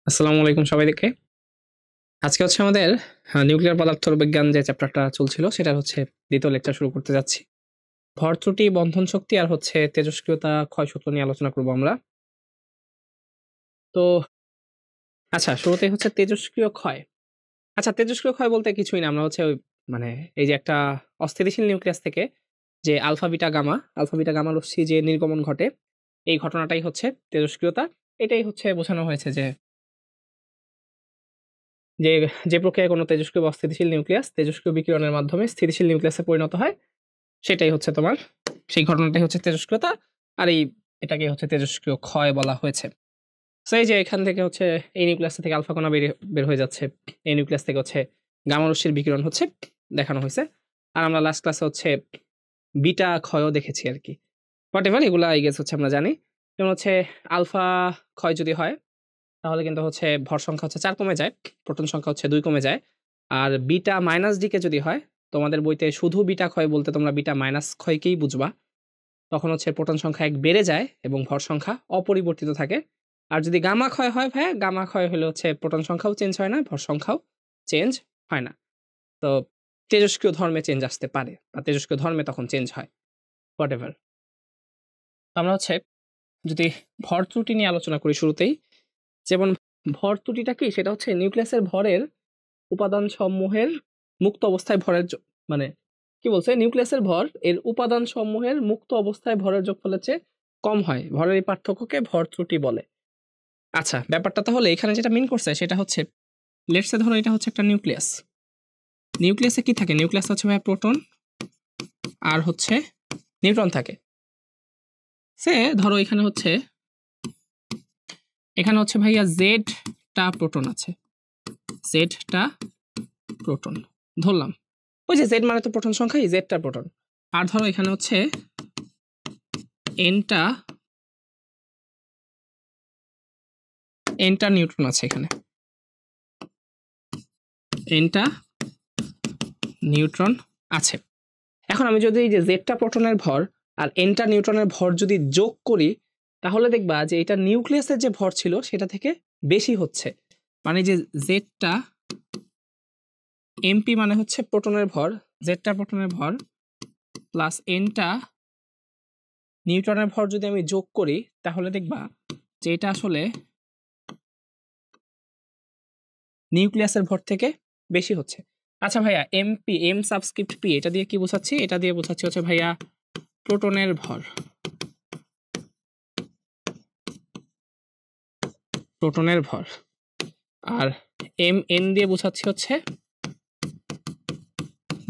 আসসালামু আলাইকুম সবাইকে। আজকে হচ্ছে আমাদের নিউক্লিয়ার পদার্থবিজ্ঞান যে চ্যাপ্টারটা চলছিল সেটার হচ্ছে দ্বিতীয় লেকচার শুরু করতে যাচ্ছি। ভর ত্রুটি, বন্ধন শক্তি আর হচ্ছে তেজস্ক্রিয়তা, ক্ষয়সূত্র নিয়ে আলোচনা করব আমরা। তো আচ্ছা, শুরুতেই হচ্ছে তেজস্ক্রিয় ক্ষয়। আচ্ছা, তেজস্ক্রিয় ক্ষয় বলতে কিছুই না, আমরা হচ্ছে ওই মানে এই যে একটা অস্থিতিশীল নিউক্লিয়াস থেকে যে আলফা বিটা গামা রশ্মি যে নির্গমন ঘটে, এই ঘটনাটাই হচ্ছে তেজস্ক্রিয়তা। এটাই হচ্ছে বোঝানো হয়েছে যে যে যে প্রক্রিয়ায় কোনো তেজস্ক্রিয় বা অস্থিতিশীল নিউক্লিয়াস তেজস্ক্রিয় বিকিরণের মাধ্যমে স্থিতিশীল নিউক্লিয়াসে পরিণত হয়, সেটাই হচ্ছে তোমার সেই ঘটনাটাই হচ্ছে তেজস্ক্রিয়তা। আর এটাকে হচ্ছে তেজস্ক্রিয় ক্ষয় বলা হয়েছে। সো এই যে এখান থেকে হচ্ছে এই নিউক্লিয়াস থেকে আলফা কণা বের হয়ে যাচ্ছে, এই নিউক্লিয়াস থেকে হচ্ছে গামা রশ্মির বিকিরণ হচ্ছে দেখানো হয়েছে। আর আমরা লাস্ট ক্লাসে হচ্ছে বিটা ক্ষয়ও দেখেছি আর কি। হোয়াট এভার, এগুলা আই গেস হচ্ছে আমরা জানি। যেমন হচ্ছে আলফা ক্ষয় যদি হয় তাহলে কিন্তু হচ্ছে ভর সংখ্যা হচ্ছে 4 কমে যায়, প্রোটন সংখ্যা হচ্ছে 2 কমে যায়। আর বিটা মাইনাস ডিকে যদি হয়, তোমাদের বইতে শুধু বিটা ক্ষয় বলতে তোমরা বিটা মাইনাস ক্ষয়কেই বুঝবা, তখন হচ্ছে প্রোটন সংখ্যা 1 বেড়ে যায় এবং ভর সংখ্যা অপরিবর্তিত থাকে। আর যদি গামা ক্ষয় হয় ভাইয়া, গামা ক্ষয় হলে হচ্ছে প্রোটন সংখ্যাও চেঞ্জ হয় না, ভর সংখ্যাও চেঞ্জ হয় না। তো তেজস্ক্রিয় ধর্মে চেঞ্জ আসতে পারে বা তেজস্ক্রিয় ধর্মে তখন চেঞ্জ হয়, হোয়াট এভার। আমরা হচ্ছে যদি ভর ত্রুটি নিয়ে আলোচনা করি শুরুতেই, যেমন ভর ত্রুটিটা কি, সেটা হচ্ছে নিউক্লিয়াসের ভরের উপাদান সমূহের মুক্ত অবস্থায় ভরের মানে কি বলছে, নিউক্লিয়াসের ভর এর উপাদান সমূহের মুক্ত অবস্থায় ভরের যোগফলের চেয়ে কম হয়, ভরের এই পার্থক্যকে ভর ত্রুটি বলে। আচ্ছা, ব্যাপারটা তাহলে এখানে যেটা মিন করছে সেটা হচ্ছে, লেটসে ধরো এটা হচ্ছে একটা নিউক্লিয়াস। নিউক্লিয়াসে কি থাকে? নিউক্লিয়াস হচ্ছে ভাইয়া প্রোটন আর হচ্ছে নিউট্রন থাকে। সে ধরো এখানে হচ্ছে ভাইয়া জেডটা প্রোটন আছে, জেডটা প্রোটন ধরলাম। ওই যে জেড মানে তো প্রোটন সংখ্যাই, জেডটা প্রোটন। আর ধরো এখানে হচ্ছে এনটা নিউট্রন আছে, এখানে এনটা নিউট্রন আছে। এখন আমি যদি এই যে জেডটা প্রোটনের ভর আর এনটা নিউট্রনের ভর যদি যোগ করি, তাহলে দেখবা যে এটা নিউক্লিয়াসের যে ভর ছিল সেটা থেকে বেশি হচ্ছে। মানে যে জেডটা এমপি মানে হচ্ছে প্রোটনের ভর, জেডটা প্রোটনের ভর প্লাস এনটা নিউট্রনের ভর যদি আমি যোগ করি, তাহলে দেখবা যে এটা আসলে নিউক্লিয়াসের ভর থেকে বেশি হচ্ছে। আচ্ছা ভাইয়া, এমপি, এম সাবস্ক্রিপ্ট পি, এটা দিয়ে কি বোঝাচ্ছি? এটা দিয়ে বোঝাচ্ছি হচ্ছে ভাইয়া প্রোটনের ভর, প্রোটনের ভর। আর এম এন দিয়ে বোঝাচ্ছি হচ্ছে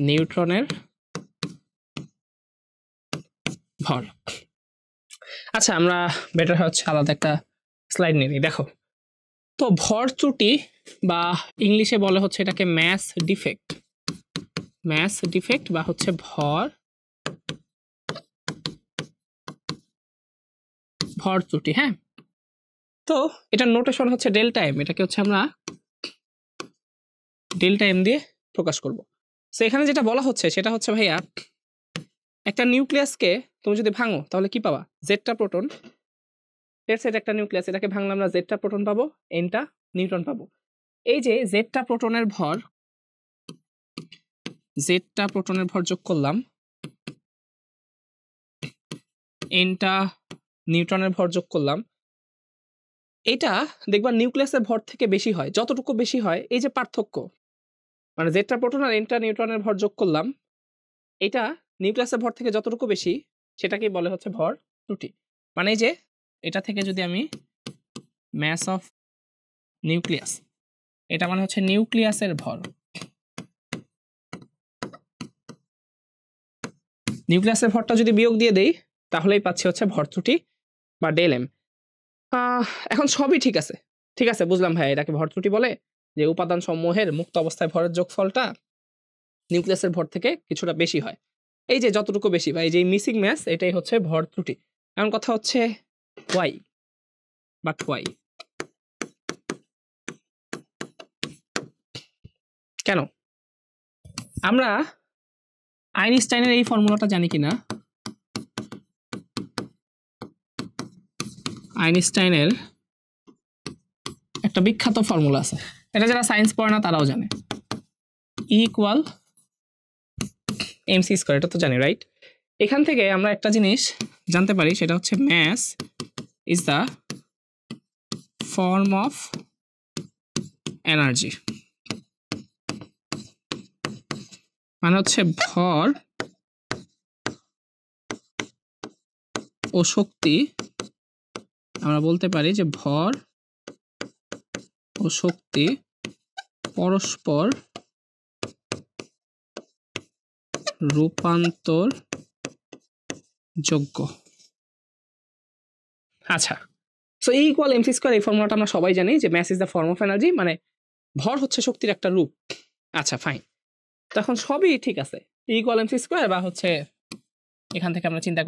নিউট্রনের ভর। আচ্ছা, আমরা বেটার হচ্ছে আলাদা একটা স্লাইড নিয়ে নিই। দেখো তো ভর ত্রুটি বা ইংলিশে বলে হচ্ছে এটাকে ম্যাস ডিফেক্ট, ম্যাস ডিফেক্ট বা হচ্ছে ভর ত্রুটি। হ্যাঁ, তো এটার নোটেশন হচ্ছে ডেল্টা এম, এটাকে হচ্ছে আমরা ডেল্টা এম দিয়ে প্রকাশ করব। সো এখানে যেটা বলা হচ্ছে সেটা হচ্ছে ভাইয়া, একটা নিউক্লিয়াসকে তুমি যদি ভাঙো তাহলে কি পাবা? জেডটা প্রোটন, এটা একটা নিউক্লিয়াস, এটাকে ভাঙলে আমরা জেডটা প্রোটন পাবো, এনটা নিউট্রন পাবো। এই যে জেডটা প্রোটনের ভর, জেডটা প্রোটনের ভর যোগ করলাম, এনটা নিউট্রনের ভর যোগ করলাম, এটা দেখবা নিউক্লিয়াসের ভর থেকে বেশি হয়। যতটুকু বেশি হয়, এই যে পার্থক্য, মানে জেডটা প্রোটন আর এনটা নিউট্রনের ভর যোগ করলাম, এটা নিউক্লিয়াসের ভর থেকে যতটুকু বেশি সেটাকেই বলে হচ্ছে ভর ত্রুটি। মানে এই যে এটা থেকে যদি আমি ম্যাস অফ নিউক্লিয়াস, এটা মানে হচ্ছে নিউক্লিয়াসের ভর, নিউক্লিয়াসের ভরটা যদি বিয়োগ দিয়ে দেই তাহলেই পাচ্ছি হচ্ছে ভর ত্রুটি বা ডেল এম। এখন সবই ঠিক আছে, ঠিক আছে বুঝলাম ভাই, এটাকে ভর ত্রুটি বলে যে উপাদান সমূহের মুক্ত অবস্থায় ভরের যোগফলটা নিউক্লিয়াসের ভর থেকে কিছুটা বেশি হয়। এই যে যতটুকু বেশি বা এই যে মিসিং ম্যাস, এটাই হচ্ছে ভর ত্রুটি। এমন কথা হচ্ছে ওয়াই, বাট ওয়াই কেন? আমরা আইনস্টাইনের এই ফর্মুলাটা জানি কিনা, আইনস্টাইনের একটা বিখ্যাত ফর্মুলা আছে, এটা যারা সায়েন্স পড়ে না তারাও জানে, E ইকুয়াল mc স্কয়ার, এটা তো জানি রাইট। এখান থেকে আমরা একটা জিনিস জানতে পারি, সেটা হচ্ছে mass is the form of energy, মানে হচ্ছে ভর ও শক্তি, আমরা বলতে পারি যে ভর ও শক্তি পরস্পর রূপান্তর যোগ্য। আচ্ছা, so E equal mc square, এই ফর্মুলাটা আমরা সবাই জানি যে mass is the form of energy, মানে ভর হচ্ছে শক্তির একটা রূপ। আচ্ছা ফাইন, তখন সবই ঠিক আছে, E ইকুয়াল mc স্কয়ার, বা হচ্ছে এখান থেকে আমরা চিন্তা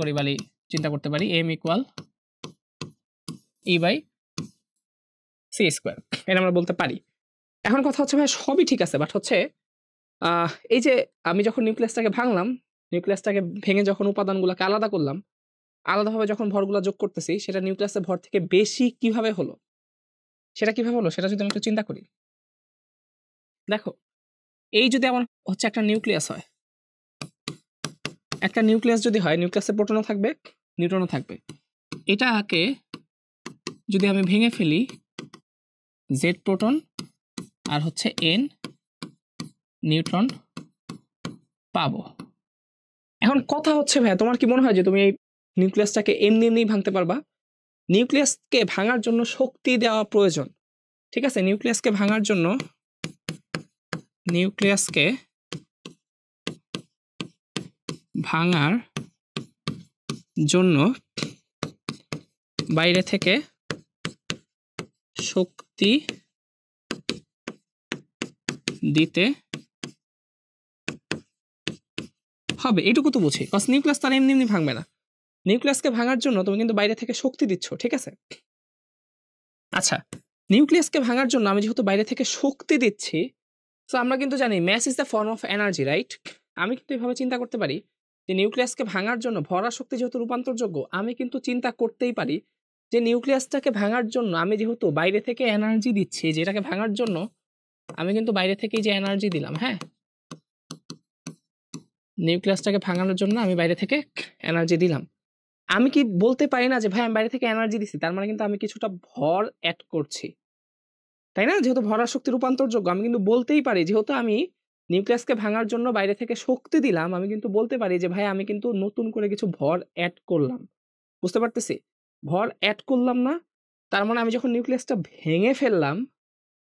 করতে পারি m equal E by c square, এটা আমরা বলতে পারি। এখন কথা হচ্ছে ভাই সবই ঠিক আছে, বাট হচ্ছে এই যে আমি যখন নিউক্লিয়াসটাকে ভাঙলাম, নিউক্লিয়াসটাকে ভেঙে যখন উপাদানগুলোকে আলাদা করলাম, আলাদাভাবে যখন ভরগুলো যোগ করতেছি, সেটা নিউক্লিয়াসের ভর থেকে বেশি কিভাবে হলো, সেটা যদি আমি একটু চিন্তা করি। দেখো, এই যদি আমার হচ্ছে একটা নিউক্লিয়াস হয়, একটা নিউক্লিয়াস যদি হয়, নিউক্লিয়াসে প্রোটনও থাকবে নিউট্রনও থাকবে, এটাকে যদি আমি ভেঙে ফেলি, জেড প্রোটন আর হচ্ছে এন নিউট্রন পাবো। এখন কথা হচ্ছে ভাই, তোমার কি মনে হয় যে তুমি এই নিউক্লিয়াসটাকে এমনি ভাঙতে পারবা? নিউক্লিয়াসকে ভাঙার জন্য শক্তি দেওয়া প্রয়োজন, ঠিক আছে? নিউক্লিয়াসকে ভাঙার জন্য বাইরে থেকে শক্তি দিতে হবে, এটুকু তো বুঝি। কজ নিউক্লিয়াস তার এমনি ভাঙবে না, নিউক্লিয়াসকে ভাঙার জন্য তুমি কিন্তু বাইরে থেকে শক্তি দিচ্ছ, ঠিক আছে? আচ্ছা, নিউক্লিয়াসকে ভাঙার জন্য আমি যেহেতু বাইরে থেকে শক্তি দিচ্ছি, তো আমরা কিন্তু জানি mass is the form of energy, right? আমি কিন্তু এভাবে চিন্তা করতে পারি যে নিউক্লিয়াসকে ভাঙার জন্য ভর আর শক্তি যেহেতু রূপান্তরযোগ্য, আমি কিন্তু চিন্তা করতেই পারি যে নিউক্লিয়াসটাকে ভাঙার জন্য আমি যেহেতু বাইরে থেকে এনার্জি দিচ্ছি, যেটাকে ভাঙার জন্য আমি কিন্তু বাইরে থেকেই যে এনার্জি দিলাম, হ্যাঁ, নিউক্লিয়াসটাকে ভাঙানোর জন্য আমি বাইরে থেকে এনার্জি দিলাম, আমি কি বলতে পারি না যে ভাই আমি বাইরে থেকে এনার্জি দিচ্ছি, তার মানে কিন্তু আমি কিছুটা ভর অ্যাড করছি, তাই না? যেহেতু ভর আর শক্তি রূপান্তরযোগ্য, আমি কিন্তু বলতেই পারি, যেহেতু আমি নিউক্লিয়াসকে ভাঙার জন্য বাইরে থেকে শক্তি দিলাম, আমি কিন্তু বলতে পারি যে ভাই আমি কিন্তু নতুন করে কিছু ভর অ্যাড করলাম। বুঝতে পারতেছি? ভর অ্যাড করলাম না, তার মানে আমি যখন নিউক্লিয়াসটা ভেঙে ফেললাম,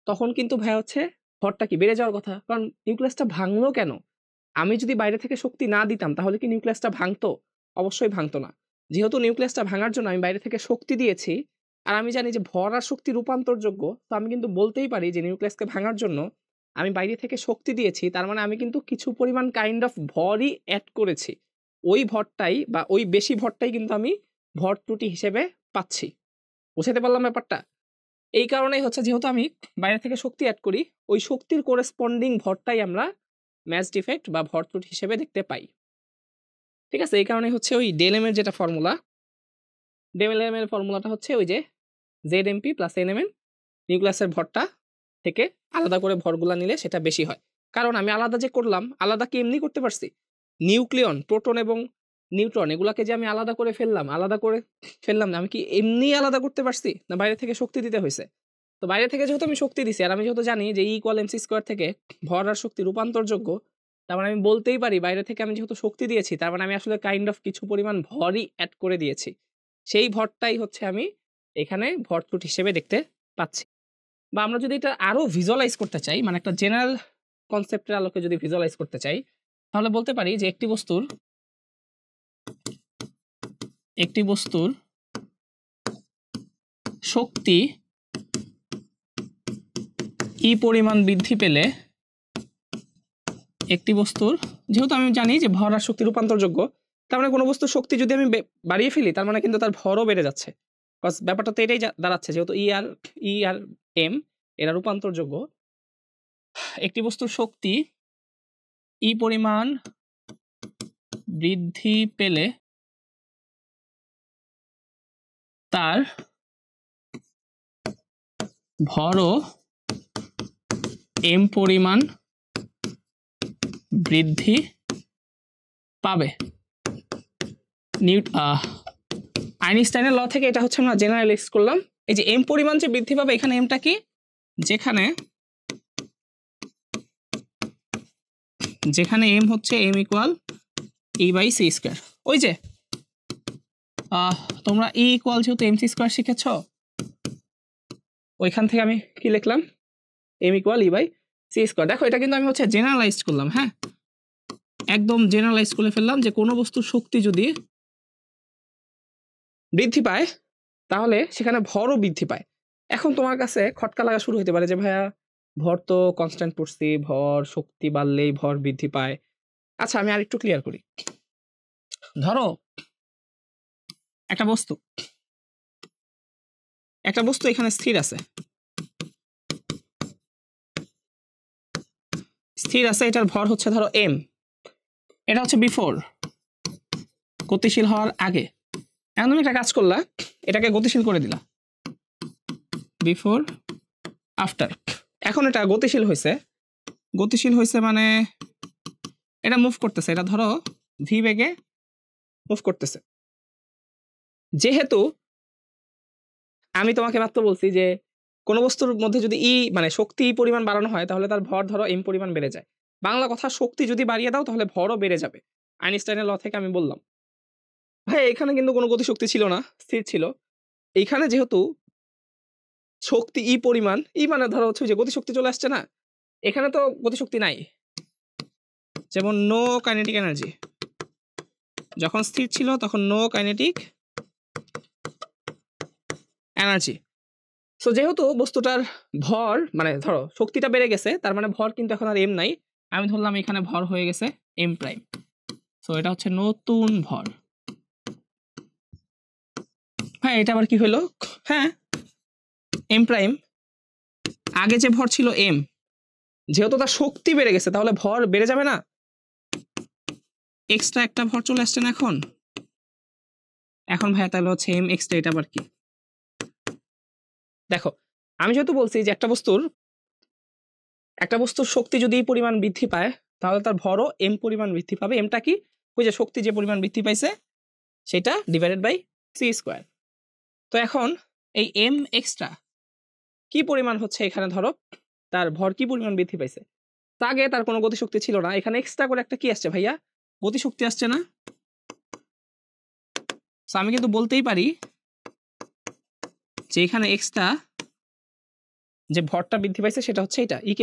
তখন কিন্তু ভাই হচ্ছে ভরটা কি বেড়ে যাওয়ার কথা, কারণ নিউক্লিয়াসটা ভাঙলো কেন? আমি যদি বাইরে থেকে শক্তি না দিতাম, তাহলে কি নিউক্লিয়াসটা ভাঙতো? অবশ্যই ভাঙতো না। যেহেতু নিউক্লিয়াসটা ভাঙার জন্য আমি বাইরে থেকে শক্তি দিয়েছি, আর আমি জানি যে ভর আর শক্তি রূপান্তরযোগ্য, তো আমি কিন্তু বলতেই পারি যে নিউক্লিয়াসকে ভাঙার জন্য আমি বাইরে থেকে শক্তি দিয়েছি, তার মানে আমি কিন্তু কিছু পরিমাণ কাইন্ড অফ ভরই অ্যাড করেছি। ওই ভরটাই বা ওই বেশি ভরটাই কিন্তু আমি ভর ত্রুটি হিসেবে পাচ্ছি। বুঝাতে পারলাম ব্যাপারটা? এই কারণেই হচ্ছে, যেহেতু আমি বাইরে থেকে শক্তি অ্যাড করি, ওই শক্তির কোরেসপন্ডিং ভরটাই আমরা ম্যাচ ডিফেক্ট বা ভর ত্রুটি হিসেবে দেখতে পাই, ঠিক আছে? এই কারণে হচ্ছে ওই ডেল এম এর যেটা ফর্মুলা, ডেল এম এর ফর্মুলাটা হচ্ছে ওই যে Z MP plus N M N, নিউক্লিয়াসের ভরটা থেকে আলাদা করে ভরগুলা নিলে সেটা বেশি হয়। কারণ আমি আলাদা যে করলাম, আলাদা কি এমনি করতে পারছি? নিউক্লিয়ন, প্রোটন এবং নিউট্রন, এগুলাকে যে আমি আলাদা করে ফেললাম না, আমি কি এমনি আলাদা করতে পারছি, না বাইরে থেকে শক্তি দিতে হয়েছে? তো বাইরে থেকে যেহেতু আমি শক্তি দিছি, আর আমি যেহেতু জানি যে E ইকুয়াল mc স্কয়ার থেকে ভর আর শক্তি রূপান্তরযোগ্য, তার মানে আমি বলতেই পারি বাইরে থেকে আমি যেহেতু শক্তি দিয়েছি, তার মানে আমি আসলে কাইন্ড অফ কিছু পরিমাণ ভরই অ্যাড করে দিয়েছি। সেই ভরটাই হচ্ছে আমি এখানে ভর ত্রুটি হিসেবে দেখতে পাচ্ছি। বা আমরা যদি এটা আরো ভিজুয়ালাইজ করতে চাই, মানে একটা জেনারেল কনসেপ্টের আলোকে যদি ভিজুয়ালাইজ করতে চাই, তাহলে বলতে পারি যে একটি বস্তুর শক্তি E পরিমাণ বৃদ্ধি পেলে একটি বস্তুর, যেহেতু আমি জানি যে ভর আর শক্তি রূপান্তরযোগ্য, তার মানে কোনো বস্তুর শক্তি যদি আমি বাড়িয়ে ফেলি, তার মানে কিন্তু তার ভরও বেড়ে যাচ্ছে। কজ ব্যাপারটা তো এটাই দাঁড়াচ্ছে, যেহেতু ই আর এম এরা রূপান্তরযোগ্য, একটি বস্তুর শক্তি ই পরিমাণ বৃদ্ধি পেলে তার ভরও m পরিমাণ বৃদ্ধি পাবে। আইনস্টাইনের ল থেকে এটা হচ্ছে আমরা জেনারেলাইজ করলাম। এই যে m পরিমাণ যে বৃদ্ধি পাবে, এখানে mটা কি, যেখানে m হচ্ছে m ইকুয়াল e/c²। ওই যে তোমরা e ইকুয়াল যেহেতু mc² শিখেছ, ওইখান থেকে আমি কি লিখলাম, m ইকুয়াল e/c²। দেখো এটা কিন্তু আমি হচ্ছে জেনারেলাইজ করলাম, হ্যাঁ, একদম জেনারেলাইজ করে ফেললাম যে কোনো বস্তুর শক্তি যদি বৃদ্ধি পায় তাহলে সেখানে ভরও বৃদ্ধি পায়। এখন তোমার কাছে খটকা লাগা শুরু হতে পারে যে ভাইয়া ভর তো কনস্ট্যান্ট পড়ছি, ভর শক্তি বাড়লেই ভর বৃদ্ধি পায়। আচ্ছা আমি আরেকটু ক্লিয়ার করি। ধরো একটা বস্তু এখানে স্থির আছে, এটার ভর হচ্ছে ধরো m, এটা হচ্ছে বিফোর, গতিশীল হওয়ার আগে। এখন তুমি একটা কাজ করলা, এটাকে গতিশীল করে দিলা, বিফোর আফটার। এখন এটা গতিশীল হয়েছে মানে এটা মুভ করতেছে, এটা ধরো v বেগে মুভ করতেছে। যেহেতু আমি তোমাকে মাত্র বলছি যে কোনো বস্তুর মধ্যে যদি মানে শক্তি পরিমাণ বাড়ানো হয় তাহলে তার ভর ধরো m পরিমাণ বেড়ে যায়। বাংলা কথা, শক্তি যদি বাড়িয়ে দাও তাহলে ভরও বেড়ে যাবে। আইনস্টাইনের ল থেকে আমি বললাম। ভাই এখানে কিন্তু কোনো গতিশক্তি ছিল না, স্থির ছিল। এইখানে যেহেতু শক্তি পরিমাণ, মানে ধরো হচ্ছে যে গতিশক্তি চলে আসছে না, এখানে তো গতিশক্তি নাই। যেমন নো কাইনেটিক এনার্জি, যখন স্থির ছিল তখন নো কাইনেটিক এনার্জি। সো যেহেতু বস্তুটার ভর মানে ধরো শক্তিটা বেড়ে গেছে, তার মানে ভর কিন্তু এখন আর m নাই। আমি ধরলাম এখানে ভর হয়ে গেছে m প্রাইম। সো এটা হচ্ছে নতুন ভর। হ্যাঁ এটা আবার কি হলো, হ্যাঁ m প্রাইম, আগে যে ভর ছিল m, যেহেতু তার শক্তি বেড়ে গেছে তাহলে ভর বেড়ে যাবে না, এক্সট্রা একটা ভর চলে আসছে না এখন ভাইয়া তাহলে হচ্ছে m এক্সট্রা, এটা আবার কি? দেখো আমি যেহেতু বলছি যে একটা বস্তুর শক্তি যদি এই পরিমাণ বৃদ্ধি পায় তাহলে তার ভরও m পরিমাণ বৃদ্ধি পাবে। mটা কি, ওই যে শক্তি যে পরিমাণ বৃদ্ধি পাইছে সেটা ডিভাইডেড বাই c²। তো এখন এই m এক্সট্রা কি পরিমাণ হচ্ছে, এখানে ধরো তার ভর কি পরিমাণ বৃদ্ধি পাইছে, আগে তার কোনো গতিশক্তি ছিল না, এখানে এক্সট্রা করে একটা কি আসছে ভাইয়া, গতিশক্তি আসছে না। আমি কিন্তু বলতেই পারি যে এখানে এক্সট্রা যে ভরটা বৃদ্ধি পাইছে সেটা হচ্ছে এটা e/c²।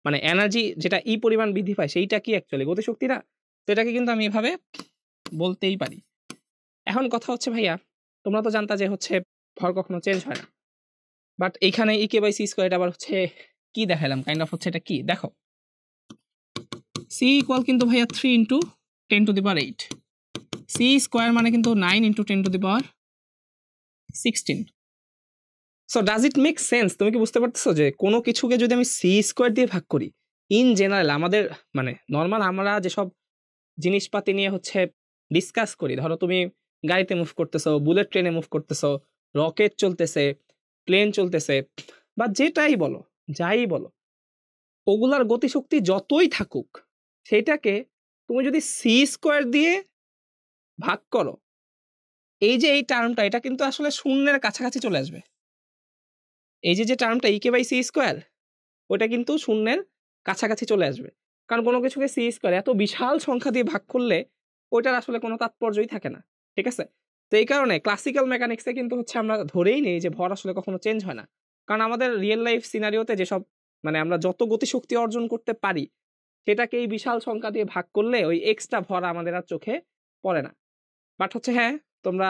মানে এনার্জি যেটা পরিমাণ বৃদ্ধি পায় সেইটা কি অ্যাকচুয়ালি গতিশক্তি না, তো এটাকে কিন্তু আমি এভাবে বলতেই পারি। এখন কথা হচ্ছে ভাইয়া তোমরা তো জানতা যে হচ্ছে ভর কখনো চেঞ্জ হয় না, বাট এইখানে e/c² এটা আবার হচ্ছে কি দেখালাম, কাইন্ড অফ হচ্ছে এটা কি দেখো, c ইকুয়াল কিন্তু ভাইয়া 3 × 10⁸, c² মানে কিন্তু 9 × 10⁻16। So does it make sense? তুমি কি বুঝতে পারতেছো যে কোনো কিছুকে যদি আমি c² দিয়ে ভাগ করি, ইন জেনারেল আমাদের মানে নর্মাল আমরা যেসব জিনিসপাতি নিয়ে হচ্ছে ডিসকাস করি, ধরো তুমি গাড়িতে মুভ করতেছো, বুলেট ট্রেনে মুভ করতেছো, রকেট চলতেছে, প্লেন চলতেছে, বা যেটাই বলো, যাই বলো, ওগুলার গতিশক্তি যতই থাকুক সেটাকে তুমি যদি c² দিয়ে ভাগ করো, এই যে এই টার্মটা এটা কিন্তু আসলে শূন্যের কাছাকাছি চলে আসবে। এই যে টার্মটা e/c², ওটা কিন্তু শূন্যের কাছাকাছি চলে আসবে, কারণ কোনো কিছুকে c² এত বিশাল সংখ্যা দিয়ে ভাগ করলে ওইটার আসলে কোনো তাৎপর্যই থাকে না, ঠিক আছে? তো এই কারণে ক্লাসিক্যাল মেকানিক্সে কিন্তু হচ্ছে আমরা ধরেই নেই যে ভর আসলে কখনো চেঞ্জ হয় না, কারণ আমাদের রিয়েল লাইফ সিনারিওতে যেসব মানে আমরা যত গতিশক্তি অর্জন করতে পারি সেটাকে এই বিশাল সংখ্যা দিয়ে ভাগ করলে ওই এক্সট্রা ভর আমাদের আর চোখে পড়ে না। বাট হচ্ছে হ্যাঁ তোমরা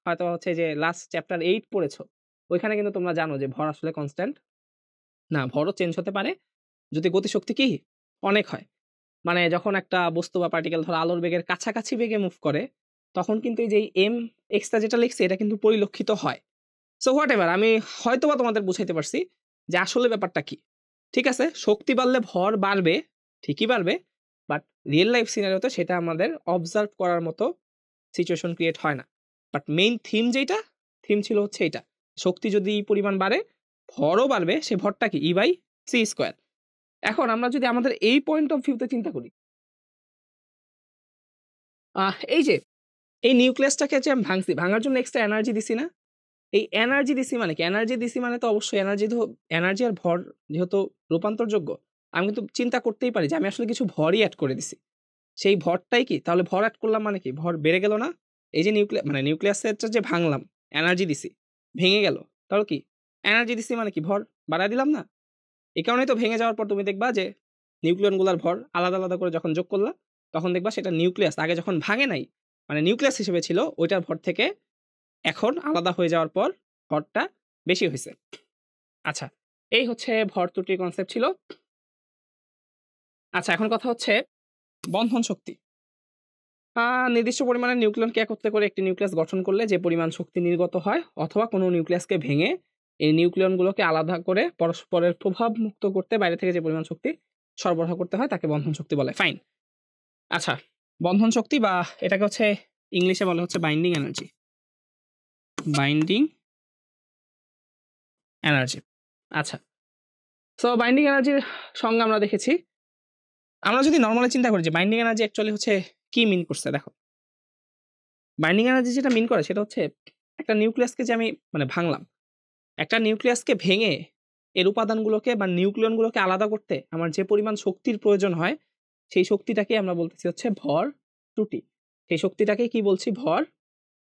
হয়তো হচ্ছে যে লাস্ট চ্যাপ্টার 8 পড়েছো, ওইখানে কিন্তু তোমরা জানো যে ভর আসলে কনস্ট্যান্ট না, ভরও চেঞ্জ হতে পারে যদি গতিশক্তি কি অনেক হয়। মানে যখন একটা বস্তু বা পার্টিকেল ধরো আলোর বেগের কাছাকাছি বেগে মুভ করে তখন কিন্তু এই যে m এক্সট্রা যেটা লিখছে এটা কিন্তু পরিলক্ষিত হয়। সো হোয়াট এভার, আমি হয়তো বা তোমাদের বুঝাইতে পারছি যে আসলে ব্যাপারটা কি। ঠিক আছে, শক্তি বাড়লে ভর বাড়বে, ঠিকই বাড়বে, বাট রিয়েল লাইফ সিনারিওতে সেটা আমাদের অবজার্ভ করার মতো সিচুয়েশন ক্রিয়েট হয় না। বাট মেইন থিম ছিল হচ্ছে এটা, শক্তি যদি পরিমাণ বাড়ে ভরও বাড়বে, সেই ভরটা কি E/c²। এখন আমরা যদি আমাদের এই পয়েন্ট অফ ভিউতে চিন্তা করি, এই যে এই নিউক্লিয়াসটাকে যে আমি ভাঙছি, ভাঙার জন্য এক্সট্রা এনার্জি দিছি না? এই এনার্জি দিছি মানে কি? এনার্জি দিছি মানে তো অবশ্যই এনার্জি আর ভর যেহেতু রূপান্তরযোগ্য, আমি কিন্তু চিন্তা করতেই পারি যে আমি আসলে কিছু ভরই অ্যাড করে দিছি। সেই ভরটাই কি? তাহলে ভর অ্যাড করলাম মানে কি? ভর বেড়ে গেল না? এই যে নিউক্লিয়াসটা যে ভাঙলাম, এনার্জি দিছি, ভেঙে গেল। তাহলে কি? এনার্জি দিছি মানে কি? ভর বাড়ায় দিলাম না? এই কারণেই তো ভেঙে যাওয়ার পর তুমি দেখবা যে নিউক্লিয়নগুলোর ভর আলাদা, আলাদা করে যখন যোগ করলা, তখন দেখবা সেটা নিউক্লিয়াস আগে যখন ভাঙে নাই, মানে নিউক্লিয়াস হিসেবে ছিল, ওইটার ভর থেকে এখন আলাদা হয়ে যাওয়ার পর ভরটা বেশি হইছে। আচ্ছা, এই হচ্ছে ভর ত্রুটির কনসেপ্ট ছিল। আচ্ছা, এখন কথা হচ্ছে বন্ধন শক্তি। নির্দিষ্ট পরিমাণে নিউক্লিয়নকে একত্রে করে একটি নিউক্লিয়াস গঠন করলে যে পরিমাণ শক্তি নির্গত হয়, অথবা কোনো নিউক্লিয়াসকে ভেঙে এই নিউক্লিয়নগুলোকে আলাদা করে পরস্পরের প্রভাব মুক্ত করতে বাইরে থেকে যে পরিমাণ শক্তি সরবরাহ করতে হয় তাকে বন্ধন শক্তি বলে। ফাইন। আচ্ছা, বন্ধন শক্তি বা এটাকে হচ্ছে ইংলিশে বলা হচ্ছে বাইন্ডিং এনার্জি। Binding energy. আচ্ছা, সো বাইন্ডিং এনার্জির সংজ্ঞা আমরা দেখেছি। আমরা যদি নর্মালি চিন্তা করি যে বাইন্ডিং এনার্জি অ্যাকচুয়ালি হচ্ছে কি মিন করছে, দেখো বাইন্ডিং এনার্জি যেটা মিন করে সেটা হচ্ছে একটা নিউক্লিয়াসকে যে আমি ভাঙলাম, একটা নিউক্লিয়াসকে ভেঙে এর উপাদানগুলোকে বা নিউক্লিয়নগুলোকে আলাদা করতে আমার যে পরিমাণ শক্তির প্রয়োজন হয়, সেই শক্তিটাকে আমরা বলতেছি হচ্ছে ভর ত্রুটি। সেই শক্তিটাকেই কি বলছি? ভর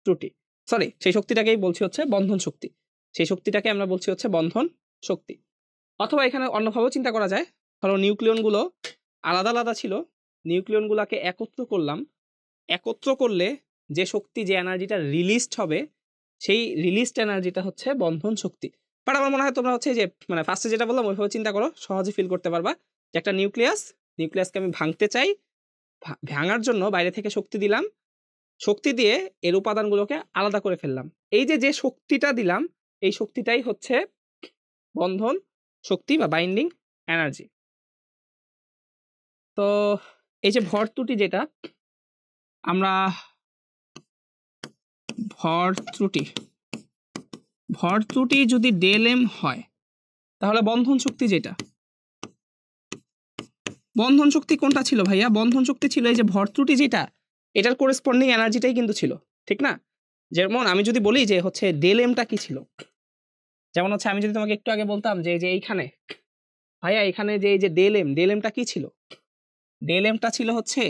ত্রুটি। সরি, সেই শক্তিটাকেই বলছি হচ্ছে বন্ধন শক্তি। সেই শক্তিটাকে আমরা বলছি হচ্ছে বন্ধন শক্তি। অথবা এখানে অন্যভাবেও চিন্তা করা যায়, ধরো নিউক্লিয়নগুলো আলাদা আলাদা ছিল, নিউক্লিয়নগুলোকে একত্র করলাম, একত্র করলে যে শক্তি, যে এনার্জিটা রিলিজড হবে, সেই রিলিজড এনার্জিটা হচ্ছে বন্ধন শক্তি। বাট আমার মনে হয় তোমরা হচ্ছে যে ফার্স্টে যেটা বললাম ওইভাবে চিন্তা করো, সহজে ফিল করতে পারবা যে একটা নিউক্লিয়াসকে আমি ভাঙতে চাই, ভাঙার জন্য বাইরে থেকে শক্তি দিলাম, শক্তি দিয়ে এর উপাদানগুলোকে আলাদা করে ফেললাম। এই যে শক্তিটা দিলাম, এই শক্তিটাই হচ্ছে বন্ধন শক্তি বা বাইন্ডিং এনার্জি। তো এই যে ভর ত্রুটি, যেটা আমরা ভর ত্রুটি যদি ΔM হয়, তাহলে বন্ধন শক্তি যেটা, বন্ধন শক্তি কোনটা ছিল ভাইয়া? বন্ধন শক্তি ছিল এই যে ভর ত্রুটি যেটা, এটার কোরেসপন্ডিং এনার্জিটাই কিন্তু ছিল, ঠিক না? যেমন আমি যদি বলি যে হচ্ছে ΔMটা কি ছিল, যেমন হচ্ছে আমি যদি তোমাকে একটু আগে বলতাম যে এইখানে ভাইয়া, এখানে যে এই যে ΔMটা কি ছিল? ΔMটা ছিল হচ্ছে,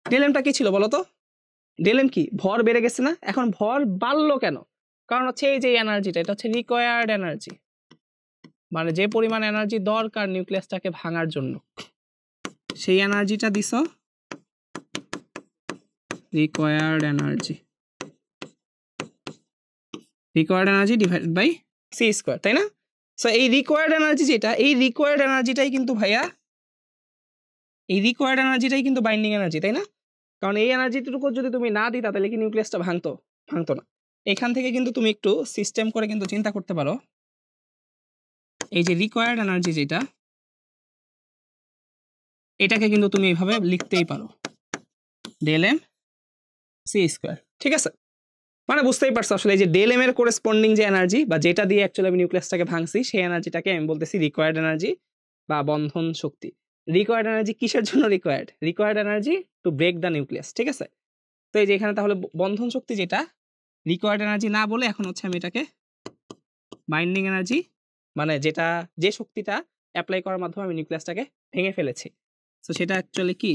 ΔMটা কি ছিল বলো তো? ΔM কি? ভর বেড়ে গেছে না? এখন ভর বাড়লো কেন? কারণ হচ্ছে এই যে এনার্জিটা, এটা হচ্ছে রিকোয়ার্ড এনার্জি, মানে যে পরিমাণ এনার্জি দরকার নিউক্লিয়াসটাকে ভাঙার জন্য, সেই এনার্জিটা দিছ required energy divided by c², তাই না? সো এই রিকোয়ার্ড এনার্জি যেটা, এই রিকোয়ার্ড এনার্জিটাই কিন্তু ভাইয়া, এই রিকোয়ার্ড এনার্জিটাই কিন্তু বাইন্ডিং এনার্জি, তাই না? কারণ এই এনার্জিটুকু যদি তুমি না দিতা তাহলে কি নিউক্লিয়াসটা ভাঙতো না। এখান থেকে কিন্তু তুমি একটু সিস্টেম করে কিন্তু চিন্তা করতে পারো, এই যে রিকোয়ার্ড এনার্জি যেটা, এটাকে কিন্তু তুমি এইভাবে লিখতেই পারো, ΔM c², ঠিক আছে? মানে বুঝতেই পারছো আসলে এই যে ΔM এর কোরেসপন্ডিং যে এনার্জি বা যেটা দিয়ে অ্যাকচুয়ালি আমি নিউক্লিয়াসটাকে ভাঙছি, সেই এনার্জিটাকে আমি বলতেছি রিকোয়ার্ড এনার্জি বা বন্ধন শক্তি। রিকোয়ার্ড এনার্জি কিসের জন্য required energy to break the nucleus, ঠিক আছে? তো এই যে এখানে তাহলে বন্ধন শক্তি যেটা, রিকোয়ার্ড এনার্জি না বলে এখন হচ্ছে আমি এটাকে বাইন্ডিং এনার্জি, মানে যেটা, যে শক্তিটা অ্যাপ্লাই করার মাধ্যমে আমি নিউক্লিয়াসটাকে ভেঙে ফেলেছি, তো সেটা অ্যাকচুয়ালি কি?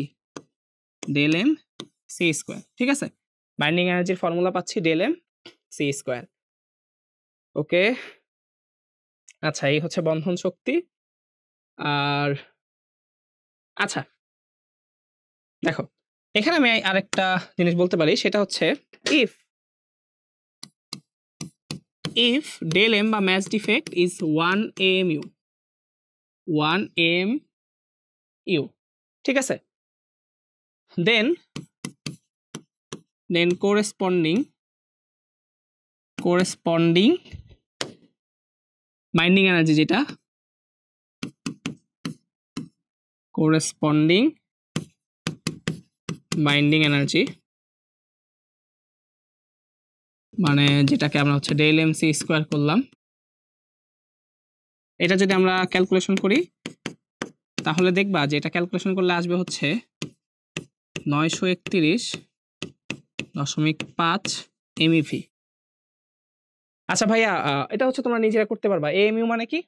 ΔM c², ঠিক আছে? বাইন্ডিং এনার্জির ফর্মুলা পাচ্ছি ΔM c²। ওকে, আচ্ছা, এই হচ্ছে বন্ধন শক্তি। আর আচ্ছা দেখো, এখানে আমি আরেকটা জিনিস বলতে পারি, সেটা হচ্ছে if ΔM বা ম্যাচ ডিফেক্ট is 1 AMU, ঠিক আছে, then corresponding বাইন্ডিং এনার্জি যেটা, corresponding বাইন্ডিং এনার্জি মানে যেটাকে আমরা হচ্ছে ডেল এম সি স্কোয়ার করলাম, এটা যদি আমরা ক্যালকুলেশন করি তাহলে দেখবা যে এটা ক্যালকুলেশন করলে আসবে হচ্ছে 931.5 এমইভি। আচ্ছা ভাইয়া, এটা হচ্ছে তোমরা নিজেরা করতে পারবা। এএমইউ মানে কি?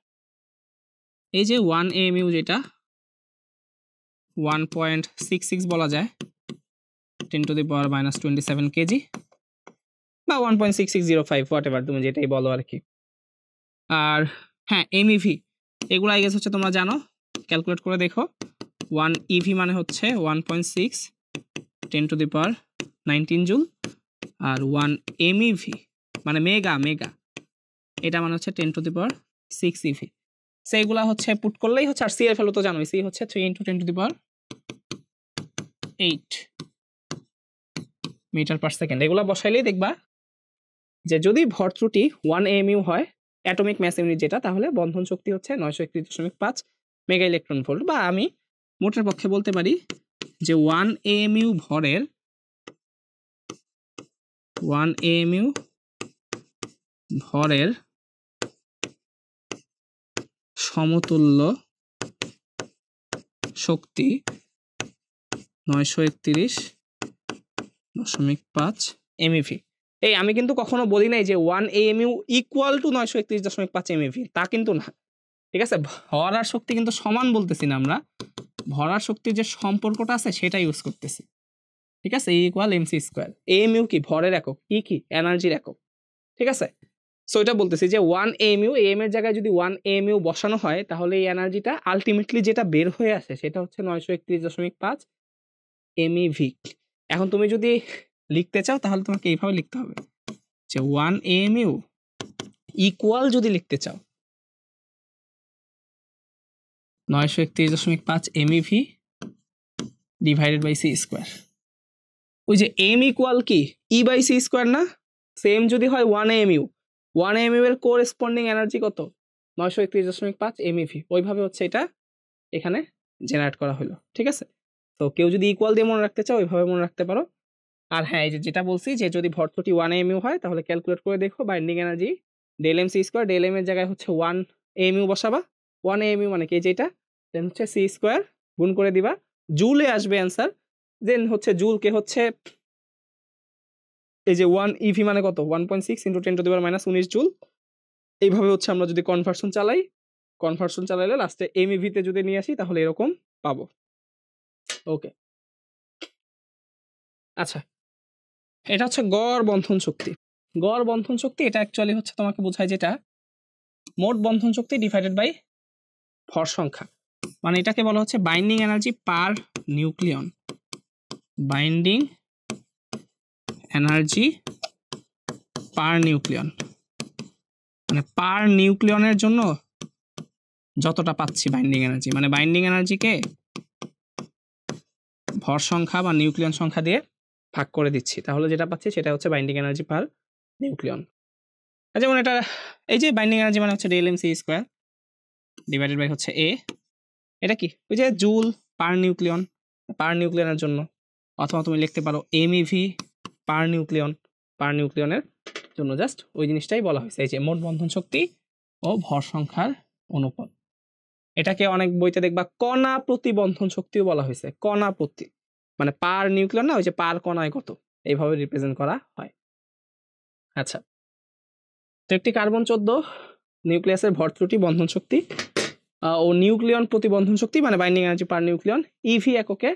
এই যে 1 এএমইউ যেটা 1.66 বলা যায় 10⁻⁻27 কেজি বা 1.6605 হোয়াট এভার তুমি যেটাই বলো আর কি। আর হ্যাঁ, এমইভি এগুলো আই গেস হচ্ছে তোমরা জানো, ক্যালকুলেট করে দেখো। 1 ইভি মানে হচ্ছে 1.6 10⁻19 জুল, আর 1 এমইভি মানে মেগা, এটা মানে হচ্ছে 10⁻6 ইভি। সেইগুলা হচ্ছে পুট করলেই হচ্ছে, আর সি এর ভ্যালু তো জানোই, সি হচ্ছে 3 × 10⁸ মিটার পার সেকেন্ড। এগুলা বসাইলেই দেখবা যে যদি ভর ত্রুটি 1 এমইউ হয়, অ্যাটমিক ম্যাস ইউনিট যেটা, তাহলে বন্ধন শক্তি হচ্ছে 931.5 মেগা ইলেকট্রন ভোল্ট। বা আমি মোটের পক্ষে বলতে পারি যে 1 এমইউ ভরের সমতুল্য শক্তি 931.5 এমইভি। এই আমি কিন্তু কখনো বলি নাই যে 1 এমইউ ইকুয়াল টু 931.5 এমইভি, তা কিন্তু না, ঠিক আছে? ভর আর শক্তি কিন্তু সমান বলতেছি না আমরা, ভর আর শক্তির যে সম্পর্কটা আছে সেটা ইউজ করতেছি, ঠিক আছে? E = mc square. এমইউ কি? ভরের একক। কি এনার্জির একক, ঠিক আছে? সো এটা বলতেছি যে 1 এমইউ, এম এর জায়গায় যদি 1 এমইউ বসানো হয় তাহলে এই এনার্জিটা আলটিমেটলি যেটা বের হয়ে আসে সেটা হচ্ছে 931.5 এমইভি। এখন তুমি যদি লিখতে চাও তাহলে তোমাকে এইভাবে লিখতে হবে যে 1 এমইউ ইকুয়াল, যদি লিখতে চাও 931.5 MeV divided by C square. ওই যে এম ইকুয়াল কি E/c স্কয়ার না? সেম যদি হয় 1 এমইউ, 1 এমইউ এর কোরেসপন্ডিং এনার্জি কত? 931.5 এমইভি। ওইভাবে হচ্ছে এটা এখানে জেনারেট করা হলো, ঠিক আছে? তো কেউ যদি ইকুয়াল দিয়ে মনে রাখতে চাও ওইভাবে মনে রাখতে পারো। আর হ্যাঁ, এই যেটা বলছি যে যদি ভর ত্রুটি 1 এমইউ হয় তাহলে ক্যালকুলেট করে দেখো binding energy del M C square, del M এর জায়গায় হচ্ছে 1 এমইউ বসাবা, 1 এমইউ মানে কি যেটা, দেন হচ্ছে সি স্কয়ার গুণ করে দিবা, জুলে আসবে অ্যান্সার। দেন হচ্ছে জুলকে হচ্ছে এই যে 1 ইভি মানে কত, 1.6 × 10⁻⁻19 জুল। এইভাবে হচ্ছে আমরা যদি কনভার্সন চালাইলে লাস্টে এমইভি তে যদি নিয়ে আসি তাহলে এরকম পাবো। ওকে, আচ্ছা, এটা হচ্ছে গড় বন্ধন শক্তি। গড় বন্ধন শক্তি এটা অ্যাকচুয়ালি হচ্ছে তোমাকে বোঝায় যেটা মোট বন্ধন শক্তি ডিভাইডেড বাই ভর সংখ্যা, মানে এটাকে বলা হচ্ছে বাইন্ডিং এনার্জি পার নিউক্লিয়ন। বাইন্ডিং এনার্জি পার নিউক্লিয়ন মানে পার নিউক্লিয়নের জন্য যতটা পাচ্ছি বাইন্ডিং এনার্জি, মানে বাইন্ডিং এনার্জিকে ভর সংখ্যা বা নিউক্লিয়ন সংখ্যা দিয়ে ভাগ করে দিচ্ছি, তাহলে যেটা পাচ্ছি সেটা হচ্ছে বাইন্ডিং এনার্জি পার নিউক্লিয়ন। যেমন এটা এই যে বাইন্ডিং এনার্জি মানে হচ্ছে del M C square divided by হচ্ছে এ, এটা কি ওই যে জুল পার নিউক্লিয়নের জন্য, অথবা তুমি লিখতে পারো এমইভি পার নিউক্লিয়নের জন্য, জাস্ট ওই জিনিসটাই বলা হয়েছে, এই যে মোট বন্ধন শক্তি ও ভর সংখ্যার অনুপাত। এটাকে অনেক বইতে দেখবা কণা প্রতি বন্ধন শক্তিও বলা হয়েছে, কণা প্রতি মানে পার নিউক্লিয়ন না, ওই যে পার কণায় কত, এইভাবে রিপ্রেজেন্ট করা হয়। আচ্ছা, তো একটি কার্বন 14 নিউক্লিয়াসের ভর ত্রুটি বন্ধন শক্তি ও নিউক্লিয়ন প্রতি বন্ধন শক্তি মানে বাইন্ডিং এনার্জি পার নিউক্লিয়ন ইভি এককে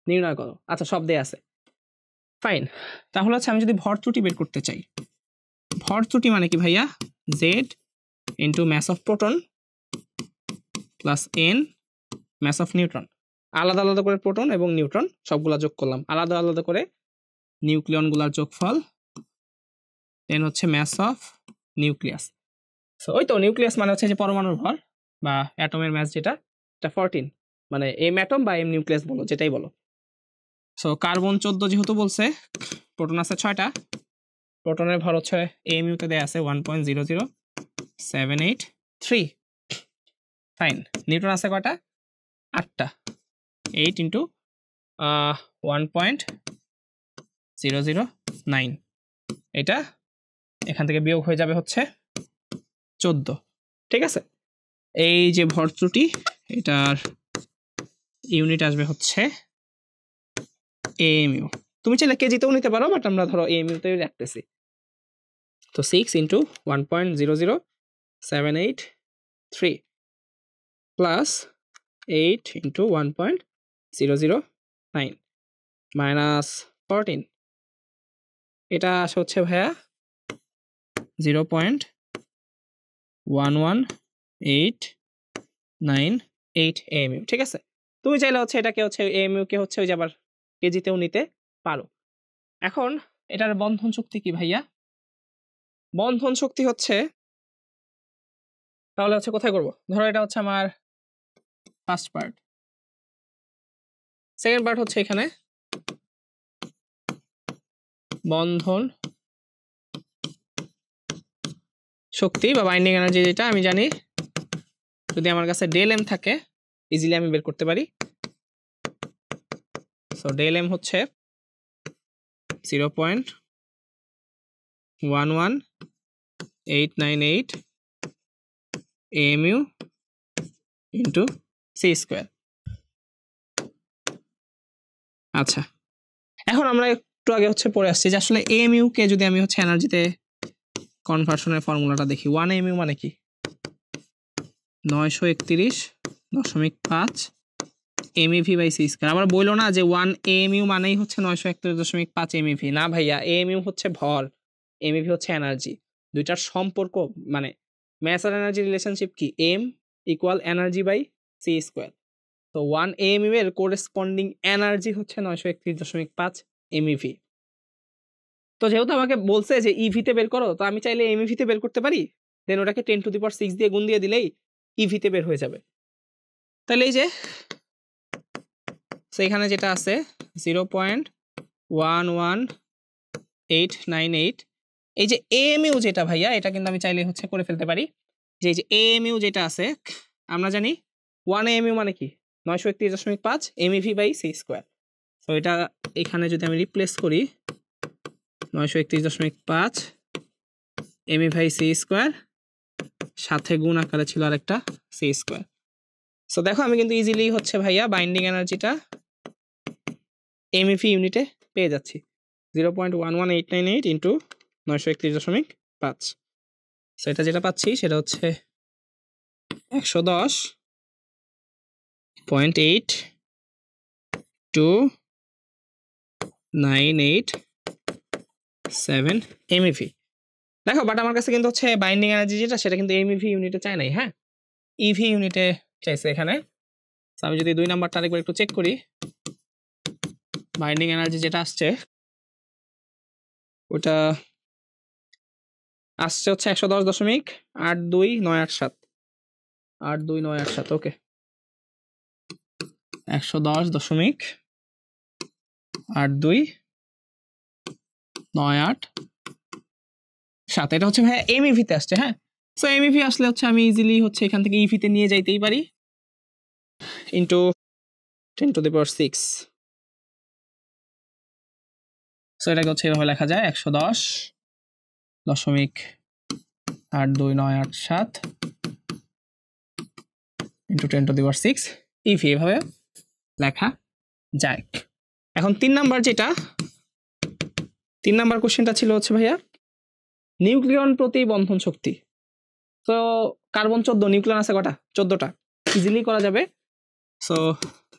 নির্ণয় করো। আচ্ছা, সব দেয়া আছে, ফাইন। তাহলে হচ্ছে আমি যদি ভর ত্রুটি বের করতে চাই, ভর ত্রুটি মানে কি ভাইয়া, Z into mass of proton plus N mass of neutron. আলাদা আলাদা করে প্রোটন এবং নিউট্রন সবগুলা যোগ করলাম, আলাদা আলাদা করে নিউক্লিয়নগুলার যোগফল, দেন হচ্ছে ম্যাস অফ নিউক্লিয়াস। সো ওই তো নিউক্লিয়াস মানে হচ্ছে যে পরমাণুর ভর বা অ্যাটমের ম্যাস, যেটা 14 মানে এম অ্যাটম বা এম নিউক্লিয়াস বলো, যেটাই বলো। সো কার্বন 14 যেহেতু বলছে, প্রোটন আছে 6টা, প্রোটনের ভর হচ্ছে এমইউতে দেয়া আছে 1.00783, ফাইন। নিউট্রন আছে কয়টা, 8টা, 8 ইন্টু 1.009, এটা এখান থেকে বিয়োগ হয়ে যাবে হচ্ছে 14, ঠিক আছে। এই যে ভর ত্রুটি এটার ইউনিট আসবে হচ্ছে এএমইউ। তুমি চাইলে কেজিতেও নিতে পারো, বাট আমরা ধরো এএমইউ তে রাখতেছি। তো 6 ইন্টু 1.00783 প্লাস 8 ইন্টু 1.009 মাইনাস 14, এটা আসে হচ্ছে ভাইয়া 0.11898 এএমইউ, ঠিক আছে। তুমি চাইলে হচ্ছে এটাকে হচ্ছে এএমইউ কে হচ্ছে ওই যে আবার কেজিতেও নিতে পারো। এখন এটার বন্ধন শক্তি কি ভাইয়া? বন্ধন শক্তি হচ্ছে, তাহলে হচ্ছে কোথায় করব? ধরো এটা হচ্ছে আমার ফার্স্ট পার্ট, সেকেন্ড পার্ট হচ্ছে এখানে বন্ধন শক্তি বা বাইন্ডিং এনার্জি, যেটা আমি জানি যদি আমার কাছে ডেল এম থাকে ইজিলি আমি বের করতে পারি। সো ডেল এম হচ্ছে 0.11898 এএমইউ ইন্টু সি স্কোয়ার। আচ্ছা, এখন আমরা একটু আগে হচ্ছে পড়ে আসছি যে আসলে এএমইউ কে যদি আমি হচ্ছে এনার্জিতে কনভার্সনের ফর্মুলাটা দেখি, 1 এএমইউ মানে কি? 931.5 এমইভি বাই সি স্কয়ার। আবার বললো না যে 1 এএমইউ মানেই হচ্ছে 931.5 এমইভি। না ভাইয়া, এএমইউ হচ্ছে ভর, এমইভি হচ্ছে এনার্জি। দুইটার সম্পর্ক মানে ম্যাস আর এনার্জি রিলেশনশিপ কি? M equal energy by C square. তো 1 এএমইউ এর কোরেসপন্ডিং এনার্জি হচ্ছে 931.5 এমইভি। তো যেহেতু আমাকে বলছে যে ইভিতে বের করো, তো আমি চাইলে এমইভিতে বের করতে পারি, দেন ওটাকে 10⁶ দিয়ে গুণ দিয়ে দিলেই ইভিতে বের হয়ে যাবে। তাহলে এই যে এখানে যেটা আছে 0.11898, এই যে এএমইউ যেটা ভাইয়া, এটা কিন্তু আমি চাইলে হচ্ছে করে ফেলতে পারি যে এই যে এএমইউ যেটা আছে, আমরা জানি 1 এএমইউ মানে কি? 931.5 এমইভি বাই সি স্কয়ার। তো এটা এখানে যদি আমি রিপ্লেস করি 931.5 এমই বাই সি স্কয়ার, সাথে গুণ আকারে ছিল আরেকটা সি স্কয়ার। সো দেখো আমি কিন্তু ইজিলি হচ্ছে ভাইয়া বাইন্ডিং এনার্জিটা এমইভি ইউনিটে পেয়ে যাচ্ছি, 0.11898 ইন্টু 931.5। সো এটা যেটা পাচ্ছি সেটা হচ্ছে 110.8298.7 এমইভি। দেখো বাট আমার কাছে কিন্তু হচ্ছে বাইন্ডিং এনার্জি যেটা, সেটা কিন্তু এমইভি ইউনিটে চাই নাই, হ্যাঁ ইভি ইউনিটে চাইছে এখানে। আমি যদি 2 নাম্বারটা আরেকবার একটু চেক করি, বাইন্ডিং এনার্জি যেটা আসছে ওটা আসছে হচ্ছে 110.82987 82987। ওকে, 110.8298.7 এটা হচ্ছে ভাইয়া এমইভিতে আসছে, হ্যাঁ। সো এমইভি আসলে হচ্ছে আমি ইজিলি হচ্ছে এখান থেকে ইভিতে নিয়ে যাইতেই পারি ইন্টু 10⁶। সো এটাকে হচ্ছে এভাবে লেখা যায় 110.82987 ইন্টু 10⁶ ইভি, এভাবে লেখা যায়। এখন 3 নাম্বার যেটা, 3 নাম্বার কোশ্চেনটা ছিল হচ্ছে ভাইয়া নিউক্লিয়ন প্রতি বন্ধন শক্তি। তো কার্বন 14, নিউক্লিয়ন আছে কটা? 14টা, ইজিলি করা যাবে। সো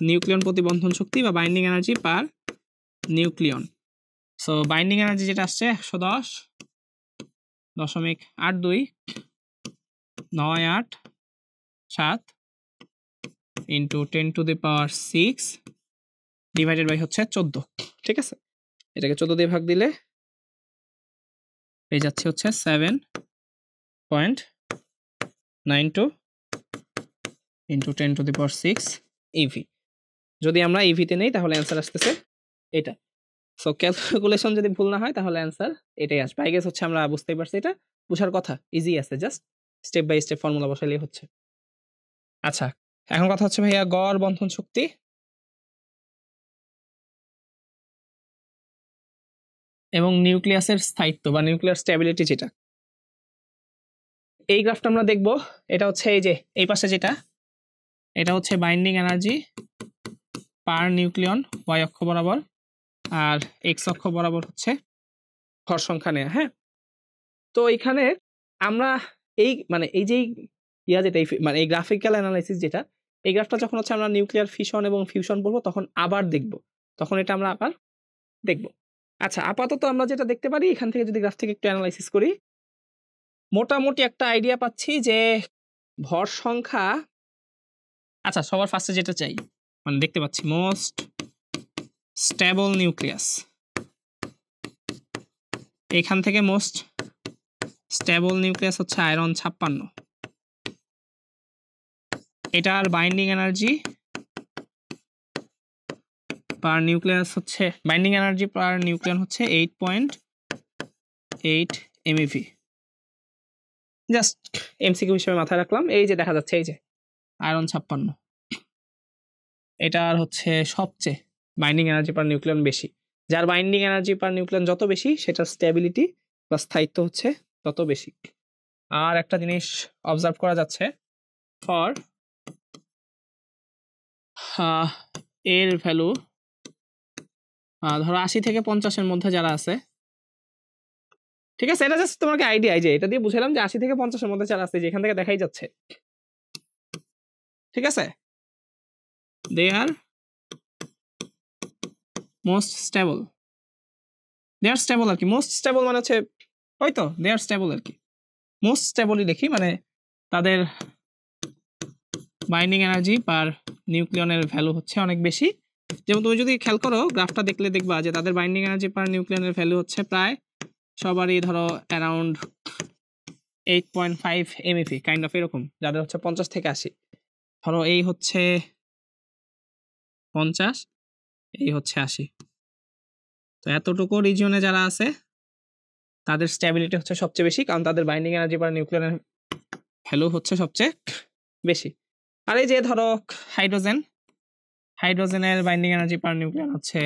নিউক্লিয়ন প্রতি বন্ধন শক্তি বা বাইন্ডিং এনার্জি পার নিউক্লিয়ন। সো বাইন্ডিং এনার্জি যেটা আসছে 110.8298.7 ইন্টু 10⁶ ডিভাইডেড বাই হচ্ছে 14, ঠিক আছে। এটাকে 14 দিয়ে ভাগ দিলে পেয়ে যাচ্ছে হচ্ছে 7.92 ইন্টু 10⁶ ইভি। যদি আমরা ইভিতে নেই তাহলে অ্যান্সার আসতেছে এটা। সো ক্যালকুলেশন যদি ভুল না হয় তাহলে অ্যান্সার এটাই আসবে। আই গেস হচ্ছে আমরা বুঝতেই পারছি, এটা বুঝার কথা, ইজি আছে, just step by step formula বসাইলেই হচ্ছে। আচ্ছা, এখন কথা হচ্ছে ভাইয়া গড় বন্ধন শক্তি। এবং নিউক্লিয়াসের স্থায়িত্ব বা নিউক্লিয়ার স্ট্যাবিলিটি যেটা, এই গ্রাফটা আমরা দেখব। এটা হচ্ছে এই যে এই পাশে যেটা, এটা হচ্ছে বাইন্ডিং এনার্জি পার নিউক্লিয়ন ওয়াই অক্ষ বরাবর, আর এক্স অক্ষ বরাবর হচ্ছে ভর সংখ্যা নেয়া। হ্যাঁ, তো এখানে আমরা এই মানে এই যে যেটা মানে এই গ্রাফিক্যাল অ্যানালাইসিস যেটা, এই গ্রাফটা যখন হচ্ছে আমরা নিউক্লিয়ার ফিশন এবং ফিউশন পড়বো তখন আবার দেখব, তখন এটা আমরা আবার দেখব। আচ্ছা, আপাতত আমরা যেটা দেখতে পারি এখান থেকে যদি গ্রাফ থেকে একটু অ্যানালাইসিস করি, মোটামুটি একটা আইডিয়া পাচ্ছি যে ভর সংখ্যা, আচ্ছা সবার ফার্স্টে যেটা চাই মানে দেখতে পাচ্ছি মোস্ট স্টেবল নিউক্লিয়াস, এখান থেকে মোস্ট স্টেবল নিউক্লিয়াস হচ্ছে আয়রন 56, এটার বাইন্ডিং এনার্জি পার নিউক্লিয়াস হচ্ছে, বাইন্ডিং এনার্জি পার নিউক্লিয়ন হচ্ছে 8.8 MeV। জাস্ট এমসিকিউ হিসেবে মাথায় রাখলাম। এই যে দেখা যাচ্ছে এই যে আয়রন 56, এটার হচ্ছে সবচেয়ে বাইন্ডিং এনার্জি পার নিউক্লিয়ন বেশি। যার বাইন্ডিং এনার্জি পার নিউক্লিয়ন যত বেশি সেটার স্টেবিলিটি বা স্থায়িত্ব হচ্ছে তত বেশি। আর একটা জিনিস অবজার্ভ করা যাচ্ছে, ফর এর ভ্যালু ধরো 80 থেকে 50-এর মধ্যে যারা আছে, ঠিক আছে, এটা জাস্ট তোমাকে আইডিয়া, এই যে এটা দিয়ে বুঝালাম যে 80 থেকে 50-এর মধ্যে যারা আছে, যেখান থেকে দেখাই যাচ্ছে, ঠিক আছে, দে আর মোস্ট স্টেবল। দে আর স্টেবল আর কি, মোস্ট স্টেবল মানে হচ্ছে হয়তো দে আর স্টেবল আর কি, মোস্ট স্টেবলই দেখি, মানে তাদের বাইন্ডিং এনার্জি পার নিউক্লিয়নের ভ্যালু হচ্ছে অনেক বেশি। যেমন তুমি যদি খেয়াল করো গ্রাফটা দেখলে দেখবা যে তাদের বাইন্ডিং এনার্জি পার নিউক্লিয়নের ভ্যালু হচ্ছে প্রায় সবারই ধরো অ্যারাউন্ড 8.5 MeV কাইন্ড অফ এরকম, যাদের হচ্ছে 50 থেকে 80। ধরো এই হচ্ছে 50, এই হচ্ছে 80, তো এতটুকু রিজিয়নে যারা আছে তাদের স্ট্যাবিলিটি হচ্ছে সবচেয়ে বেশি, কারণ তাদের বাইন্ডিং এনার্জি পার নিউক্লিয়নের ভ্যালু হচ্ছে সবচেয়ে বেশি। আর এই যে ধরো হাইড্রোজেনের বাইন্ডিং এনার্জি পার নিউক্লিয়ন হচ্ছে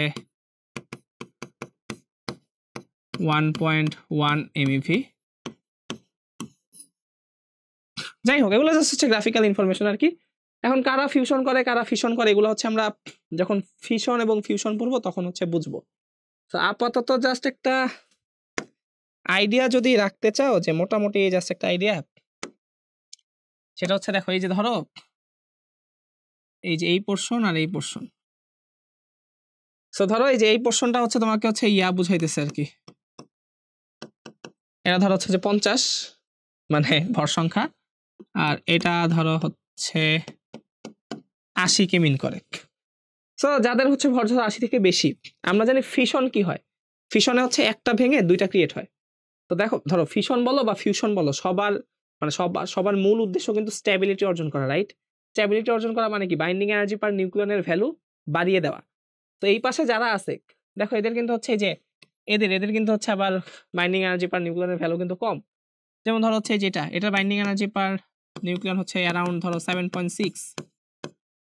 1.1 MeV। যাই হোক, এগুলো জাস্ট হচ্ছে গ্রাফিক্যাল ইনফরমেশন আর কি। এখন কারা ফিউশন করে কারা ফিশন করে এগুলো হচ্ছে আমরা যখন ফিশন এবং ফিউশন পড়বো তখন হচ্ছে বুঝবো। তো আপাতত জাস্ট একটা আইডিয়া যদি রাখতে চাও, যে মোটামুটি জাস্ট একটা আইডিয়া, সেটা হচ্ছে দেখো এই যে ধরো এই যে এই পোরশন আর এই পোরশন, সো ধরো এই যে এই পোরশনটা হচ্ছে তোমাকে হচ্ছে বুঝাইতেছে আর কি, এটা ধরো হচ্ছে যে 50 মানে ভর সংখ্যা, আর এটা ধরো হচ্ছে 80 কে মিন করে। সো যাদের হচ্ছে ভর ধরো 80 থেকে বেশি, আমরা জানি ফিশন কি হয়, ফিশনে হচ্ছে একটা ভেঙে দুইটা ক্রিয়েট হয়। তো দেখো ধরো ফিশন বলো বা ফিউশন বলো, সবার মূল উদ্দেশ্য কিন্তু স্ট্যাবিলিটি অর্জন করা, রাইট? স্ট্যাবিলিটি অর্জন করা মানে কি, বাইন্ডিং এনার্জি পার নিউক্লিয়নের ভ্যালু বাড়িয়ে দেওয়া। তো এই পাশে যারা আছে দেখো এদের কিন্তু হচ্ছে যে এদের কিন্তু হচ্ছে আবার বাইন্ডিং এনার্জি পার নিউক্লিয়নের ভ্যালু কিন্তু কম। যেমন ধরো হচ্ছে যেটা, এটার বাইন্ডিং এনার্জি পার নিউক্লিয়ন হচ্ছে অ্যারাউন্ড ধরো 7.6,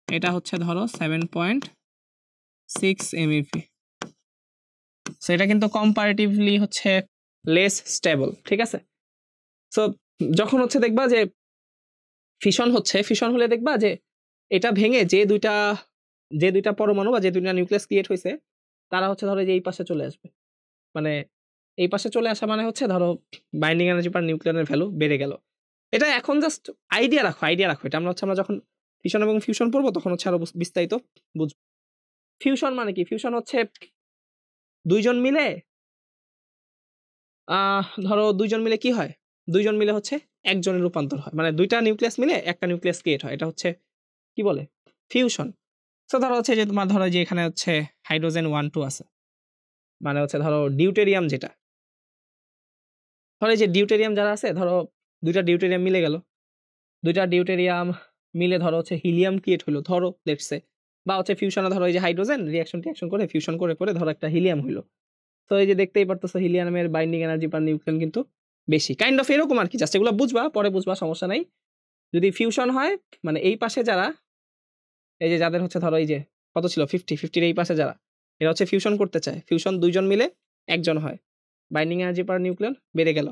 এটা হচ্ছে ধরো 7.6 MeV। সো এটা কিন্তু কম্পারেটিভলি হচ্ছে লেস স্টেবল, ঠিক আছে। সো যখন হচ্ছে দেখবা যে ফিশন হলে দেখবা যে এটা ভেঙে যে দুইটা পরমাণু বা যে দুইটা নিউক্লিয়াস ক্রিয়েট হয়েছে, তারা হচ্ছে ধরো যে এই পাশে চলে আসবে, মানে এই পাশে চলে আসা মানে হচ্ছে ধরো বাইন্ডিং এনার্জি পার নিউক্লিয়নের ভ্যালু বেড়ে গেল। এটা এখন জাস্ট আইডিয়া রাখো এটা আমরা যখন ফিশন এবং ফিউশন পড়বো তখন হচ্ছে আরো বিস্তারিত বুঝবো। ফিউশন মানে কি, ফিউশন হচ্ছে দুইজন মিলে ধরো দুইজন মিলে কি হয়, দুইজন মিলে হচ্ছে একজনের রূপান্তর হয়, মানে দুইটা নিউক্লিয়াস মিলে একটা নিউক্লিয়াস ক্রিয়েট হয়, এটা হচ্ছে কি বলে, ফিউশন। তো ধরো হচ্ছে যে তোমার ধরো যে এখানে হচ্ছে হাইড্রোজেন 1 2 আছে, মানে হচ্ছে ধরো ডিউটেরিয়াম যেটা, ধরো এই যে ডিউটেরিয়াম যারা আছে, ধরো দুইটা ডিউটেরিয়াম মিলে গেল, দুইটা ডিউটেরিয়াম মিলে ধরো হচ্ছে হিলিয়াম ক্রিয়েট হলো ধরো লেটস সে, বা হচ্ছে ফিউশনে ধরো এই যে হাইড্রোজেন রিঅ্যাকশন করে ফিউশন করে ধরো একটা হিলিয়াম হইলো। তো এই যে দেখতেই পারতেছো হিলিয়ামের বাইন্ডিং এনার্জি পার নিউক্লিয়ন কিন্তু বেশি, কাইন্ড অফ এরকম আর কি, জাস্ট এগুলো বুঝবা, পরে বুঝবা, সমস্যা নাই। যদি ফিউশন হয় মানে এই পাশে যারা, এই যে যাদের হচ্ছে ধরো এই যে কত ছিল 50 50-এর এই পাশে যারা, এরা হচ্ছে ফিউশন করতে চায়, ফিউশন দুইজন মিলে একজন হয়, বাইন্ডিং এনার্জি পার নিউক্লিয়ন বেড়ে গেল,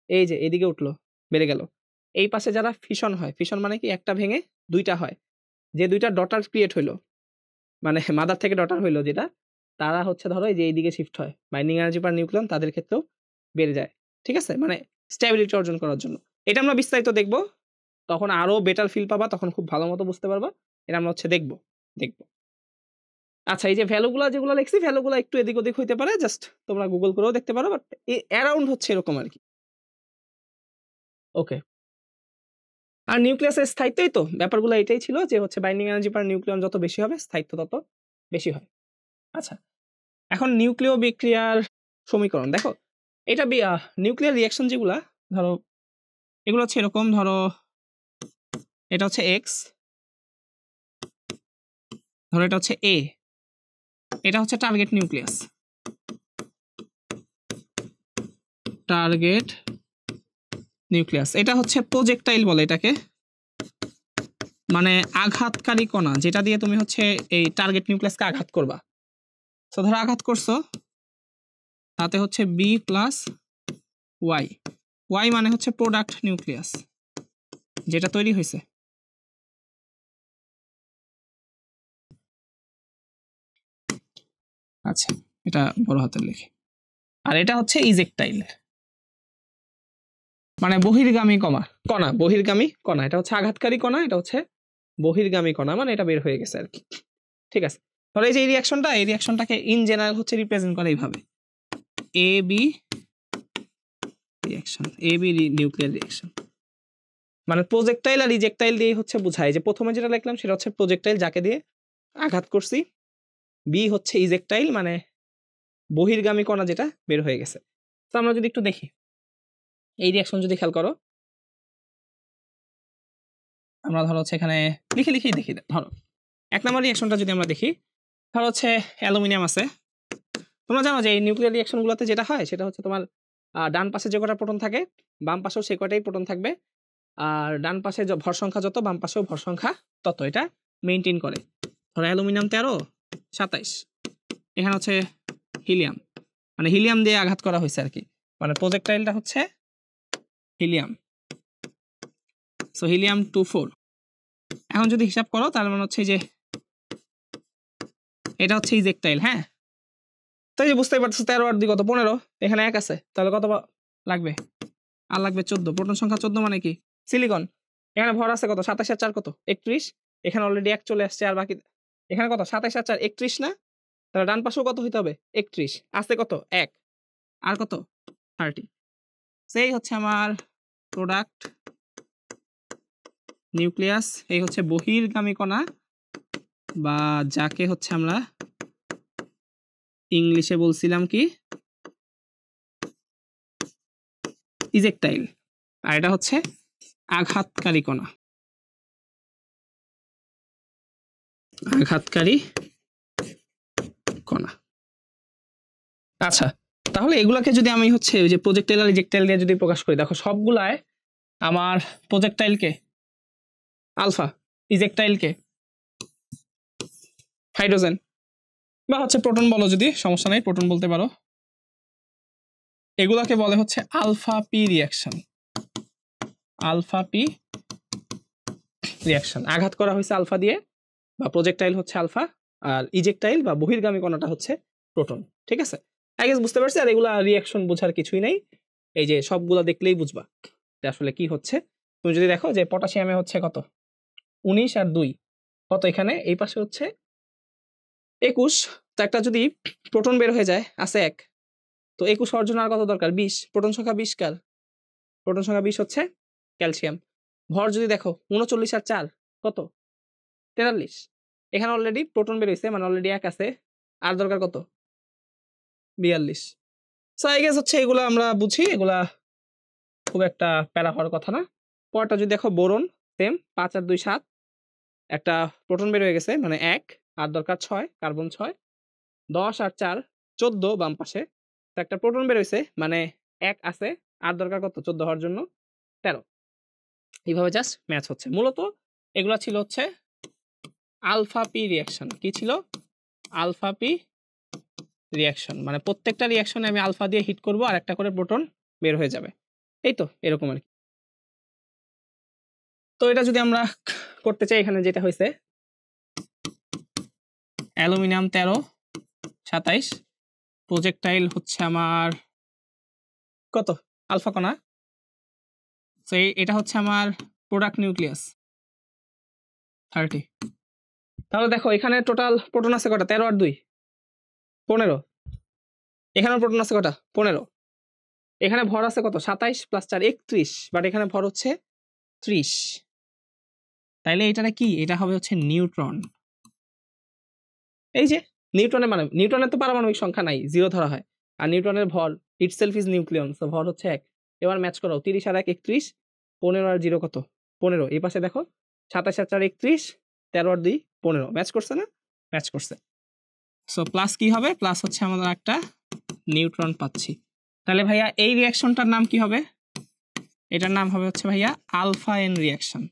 এই যে এদিকে উঠলো বেড়ে গেল। এই পাশে যারা ফিশন হয়, ফিশন মানে কি একটা ভেঙে দুইটা হয়, যে দুইটা ডটার ক্রিয়েট হইলো মানে মাদার থেকে ডটার হইলো যেটা, তারা হচ্ছে ধরো এই যে এইদিকে শিফট হয়, বাইন্ডিং এনার্জি পার নিউক্লিয়ন তাদের ক্ষেত্রেও বেড়ে যায়। ঠিক আছে, মানে স্ট্যাবিলিটি অর্জন করার জন্য। এটা আমরা বিস্তারিত দেখবো, তখন আরো বেটার ফিল পাবা, তখন খুব ভালো মতো বুঝতে পারবা। এটা আমরা হচ্ছে দেখবো। আচ্ছা, এই যে ভ্যালুগুলা যেগুলো লিখছি, ভ্যালুগুলা একটু এদিক ওদিক হইতে পারে, জাস্ট তোমরা গুগল করেও দেখতে পারো, বাট অ্যারাউন্ড হচ্ছে এরকম আর কি। ওকে, আর নিউক্লিয়াসের স্থায়িত্বই তো ব্যাপারগুলো এটাই ছিল, যে হচ্ছে বাইন্ডিং এনার্জি পার নিউক্লিয়ন যত বেশি হবে স্থায়িত্ব তত বেশি হয়। আচ্ছা, এখন নিউক্লিয় বিক্রিয়ার সমীকরণ দেখো, এটা নিউক্লিয়ার রিয়াকশন যেগুলা, ধরো এগুলো হচ্ছে এরকম, ধরো এটা হচ্ছে এক্স, ধরো এটা হচ্ছে এ, এটা হচ্ছে টার্গেট নিউক্লিয়াস, টার্গেট নিউক্লিয়াস। এটা হচ্ছে প্রজেক্টাইল বলে এটাকে, মানে আঘাতকারী কণা, যেটা দিয়ে তুমি হচ্ছে এই টার্গেট নিউক্লিয়াসকে আঘাত করবা। তো ধরো আঘাত করছো, তাতে হচ্ছে বি প্লাস ওয়াই, ওয়াই মানে হচ্ছে প্রোডাক্ট নিউক্লিয়াস যেটা তৈরি হয়েছে। আচ্ছা, এটা বড় হাতের লিখে। আর এটা হচ্ছে ইজেক্টাইল, মানে বহির্গামী কণা, বহির্গামী কণা। এটা হচ্ছে আঘাতকারী কণা, এটা হচ্ছে বহির্গামী কণা, মানে এটা বের হয়ে গেছে আর কি। ঠিক আছে, ধরো এই যে এই রিয়াকশনটাকে ইন জেনারেল হচ্ছে রিপ্রেজেন্ট করে এইভাবে, A B reaction, A B nuclear reaction. মানে প্রজেক্টাইল আর ইজেক্টাইল দিয়ে হচ্ছে বোঝায়, যে প্রথমে যেটা লিখলাম সেটা হচ্ছে প্রজেক্টাইল, যাকে দিয়ে আঘাত করছি, বি হচ্ছে ইজেক্টাইল মানে বহির্গামী কণা যেটা বের হয়ে গেছে। তো আমরা যদি একটু দেখি এই রিয়াকশন, যদি খেয়াল করো, আমরা ধরো হচ্ছে এখানে লিখেই দেখি। ধরো 1 নম্বর রিয়াকশনটা যদি আমরা দেখি, ধরো হচ্ছে অ্যালুমিনিয়াম আছে। তোমরা জানো যে এই নিউক্লিয়ার রিয়াকশনগুলোতে যেটা হয় সেটা হচ্ছে তোমার ডান পাশে যে কটা প্রোটন থাকে, বাম পাশেও সে কটাই প্রোটন থাকবে, আর ডান পাশে ভর সংখ্যা যত, বাম পাশেও ভর সংখ্যা তত, এটা মেনটেন করে। ধরো অ্যালুমিনিয়াম 13, 27, এখানে হচ্ছে হিলিয়াম, মানে হিলিয়াম দিয়ে আঘাত করা হয়েছে আর কি, মানে প্রজেক্টাইলটা হচ্ছে হিলিয়াম। So helium 24। এখন যদি হিসাব করো তাহলে মানে হচ্ছে যে এটা হচ্ছে ইজেক্টাইল। হ্যাঁ, তো এই যে বুঝতেই পারছো 13 আর 2 কত, 15, এখানে 1 আছে, তাহলে কত লাগবে? আর লাগবে 14। প্রোটন সংখ্যা 14 মানে কি? সিলিকন। এখানে ভর আছে কত? 27 আর 4 কত? 31। এখানে অলরেডি 1 চলে আসছে, আর বাকি এখানে কত? 27 আর 4 31 না? তাহলে ডান পাশেও কত হইতে হবে? 31। আছে কত? 1 আর কত? 30। সেই হচ্ছে আমার প্রোডাক্ট নিউক্লিয়াস। এই হচ্ছে বহির্গামী কণা, বা যাকে হচ্ছে আমরা ইংলিশে বলছিলাম কি ইজেক্টাইল, আর এটা হচ্ছে আঘাতকারী কণা, আঘাতকারী কণা। আচ্ছা, তাহলে এগুলাকে যদি আমি হচ্ছে ওই যে প্রজেক্টাইল আর ইজেক্টাইল দিয়ে যদি প্রকাশ করি, দেখো সবগুলায় আমার প্রজেক্টাইলকে আলফা, ইজেক্টাইলকে হাইড্রোজেন, বা হচ্ছে প্রোটন বলো, যদি সমস্যা নেই প্রোটন বলতে পারো, এগুলাকে বলে হচ্ছে alpha P reaction. Alpha P reaction, আঘাত করা হয়েছে আলফা দিয়ে, বা প্রজেক্টাইল হচ্ছে আলফা, আর ইজেক্টাইল বা বহির্গামী কণাটা হচ্ছে প্রোটন। ঠিক আছে, আই গেস বুঝতে পারছি। আর এগুলা রিয়াকশন বোঝার কিছুই নেই, এই যে সবগুলা দেখলেই বুঝবা যে আসলে কি হচ্ছে। তুমি যদি দেখো যে পটাশিয়ামে হচ্ছে কত, 19 আর 2 কত, এখানে এই পাশে হচ্ছে 21। তো একটা যদি প্রোটন বের হয়ে যায়, আছে 1, তো 21 হওয়ার জন্য আর কত দরকার? 20। প্রোটন সংখ্যা 20 কার? প্রোটন সংখ্যা 20 হচ্ছে ক্যালসিয়াম। ভর যদি দেখো 39 আর 4 কত? 43। এখানে অলরেডি প্রোটন বের হয়েছে, মানে অলরেডি 1 আছে, আর দরকার কত? 42। সো আই গেস হচ্ছে এগুলো আমরা বুঝি, এগুলা খুব একটা প্যারা হওয়ার কথা না। পরটা যদি দেখো বোরন, সেম 5 আর 2 7, একটা প্রোটন বের হয়ে গেছে, মানে 1, আর দরকার 6, কার্বন 6। 10 আর 4 14 বাম পাশে, তো একটা প্রোটন বের হয়েছে, মানে 1 আছে, আর দরকার কত? 14 হওয়ার জন্য 13। এইভাবে জাস্ট ম্যাচ হচ্ছে। মূলত এগুলা ছিল হচ্ছে আলফা পি রিয়াকশন। কি ছিল? আলফা পি রিয়াকশন, মানে প্রত্যেকটা রিয়াকশনে আমি আলফা দিয়ে হিট করব আর একটা করে প্রোটন বের হয়ে যাবে, এই তো এরকম আর কি। তো এটা যদি আমরা করতে চাই, এখানে যেটা হয়েছে অ্যালুমিনিয়াম 13 27, প্রজেক্টাইল হচ্ছে আমার কত আলফা কণা, তো এটা হচ্ছে আমার প্রোডাক্ট নিউক্লিয়াস 30। তাহলে দেখো এখানে টোটাল প্রোটন আছে কটা, 13 আর 2 15, এখানে প্রোটন আছে কটা 15, এখানে ভর আছে কত 27 + 4 31, বাট এখানে ভর হচ্ছে 30, তাইলে এটা কি, এটা হবে হচ্ছে নিউট্রন। এই যে নিউটনের মানে নিউটনের তো পারমাণবিক সংখ্যা নাই, 0 ধরা হয়, আর নিউটনের ভর ইটসেলফ ইজ নিউক্লিয়ন, সো ভর হচ্ছে 1। এবার ম্যাচ করো, 30 আর 1 31, 15 আর 0 কত 15, এই পাশে দেখো 27 আর 4 31, 13 আর 2 15, ম্যাচ করছে না, ম্যাচ করছে। সো প্লাস কি হবে, প্লাস হচ্ছে আমাদের একটা নিউট্রন পাচ্ছি। তাহলে ভাইয়া এই রিয়াকশনটার নাম কি হবে, এটার নাম হবে হচ্ছে ভাইয়া আলফা এন রিয়াকশন,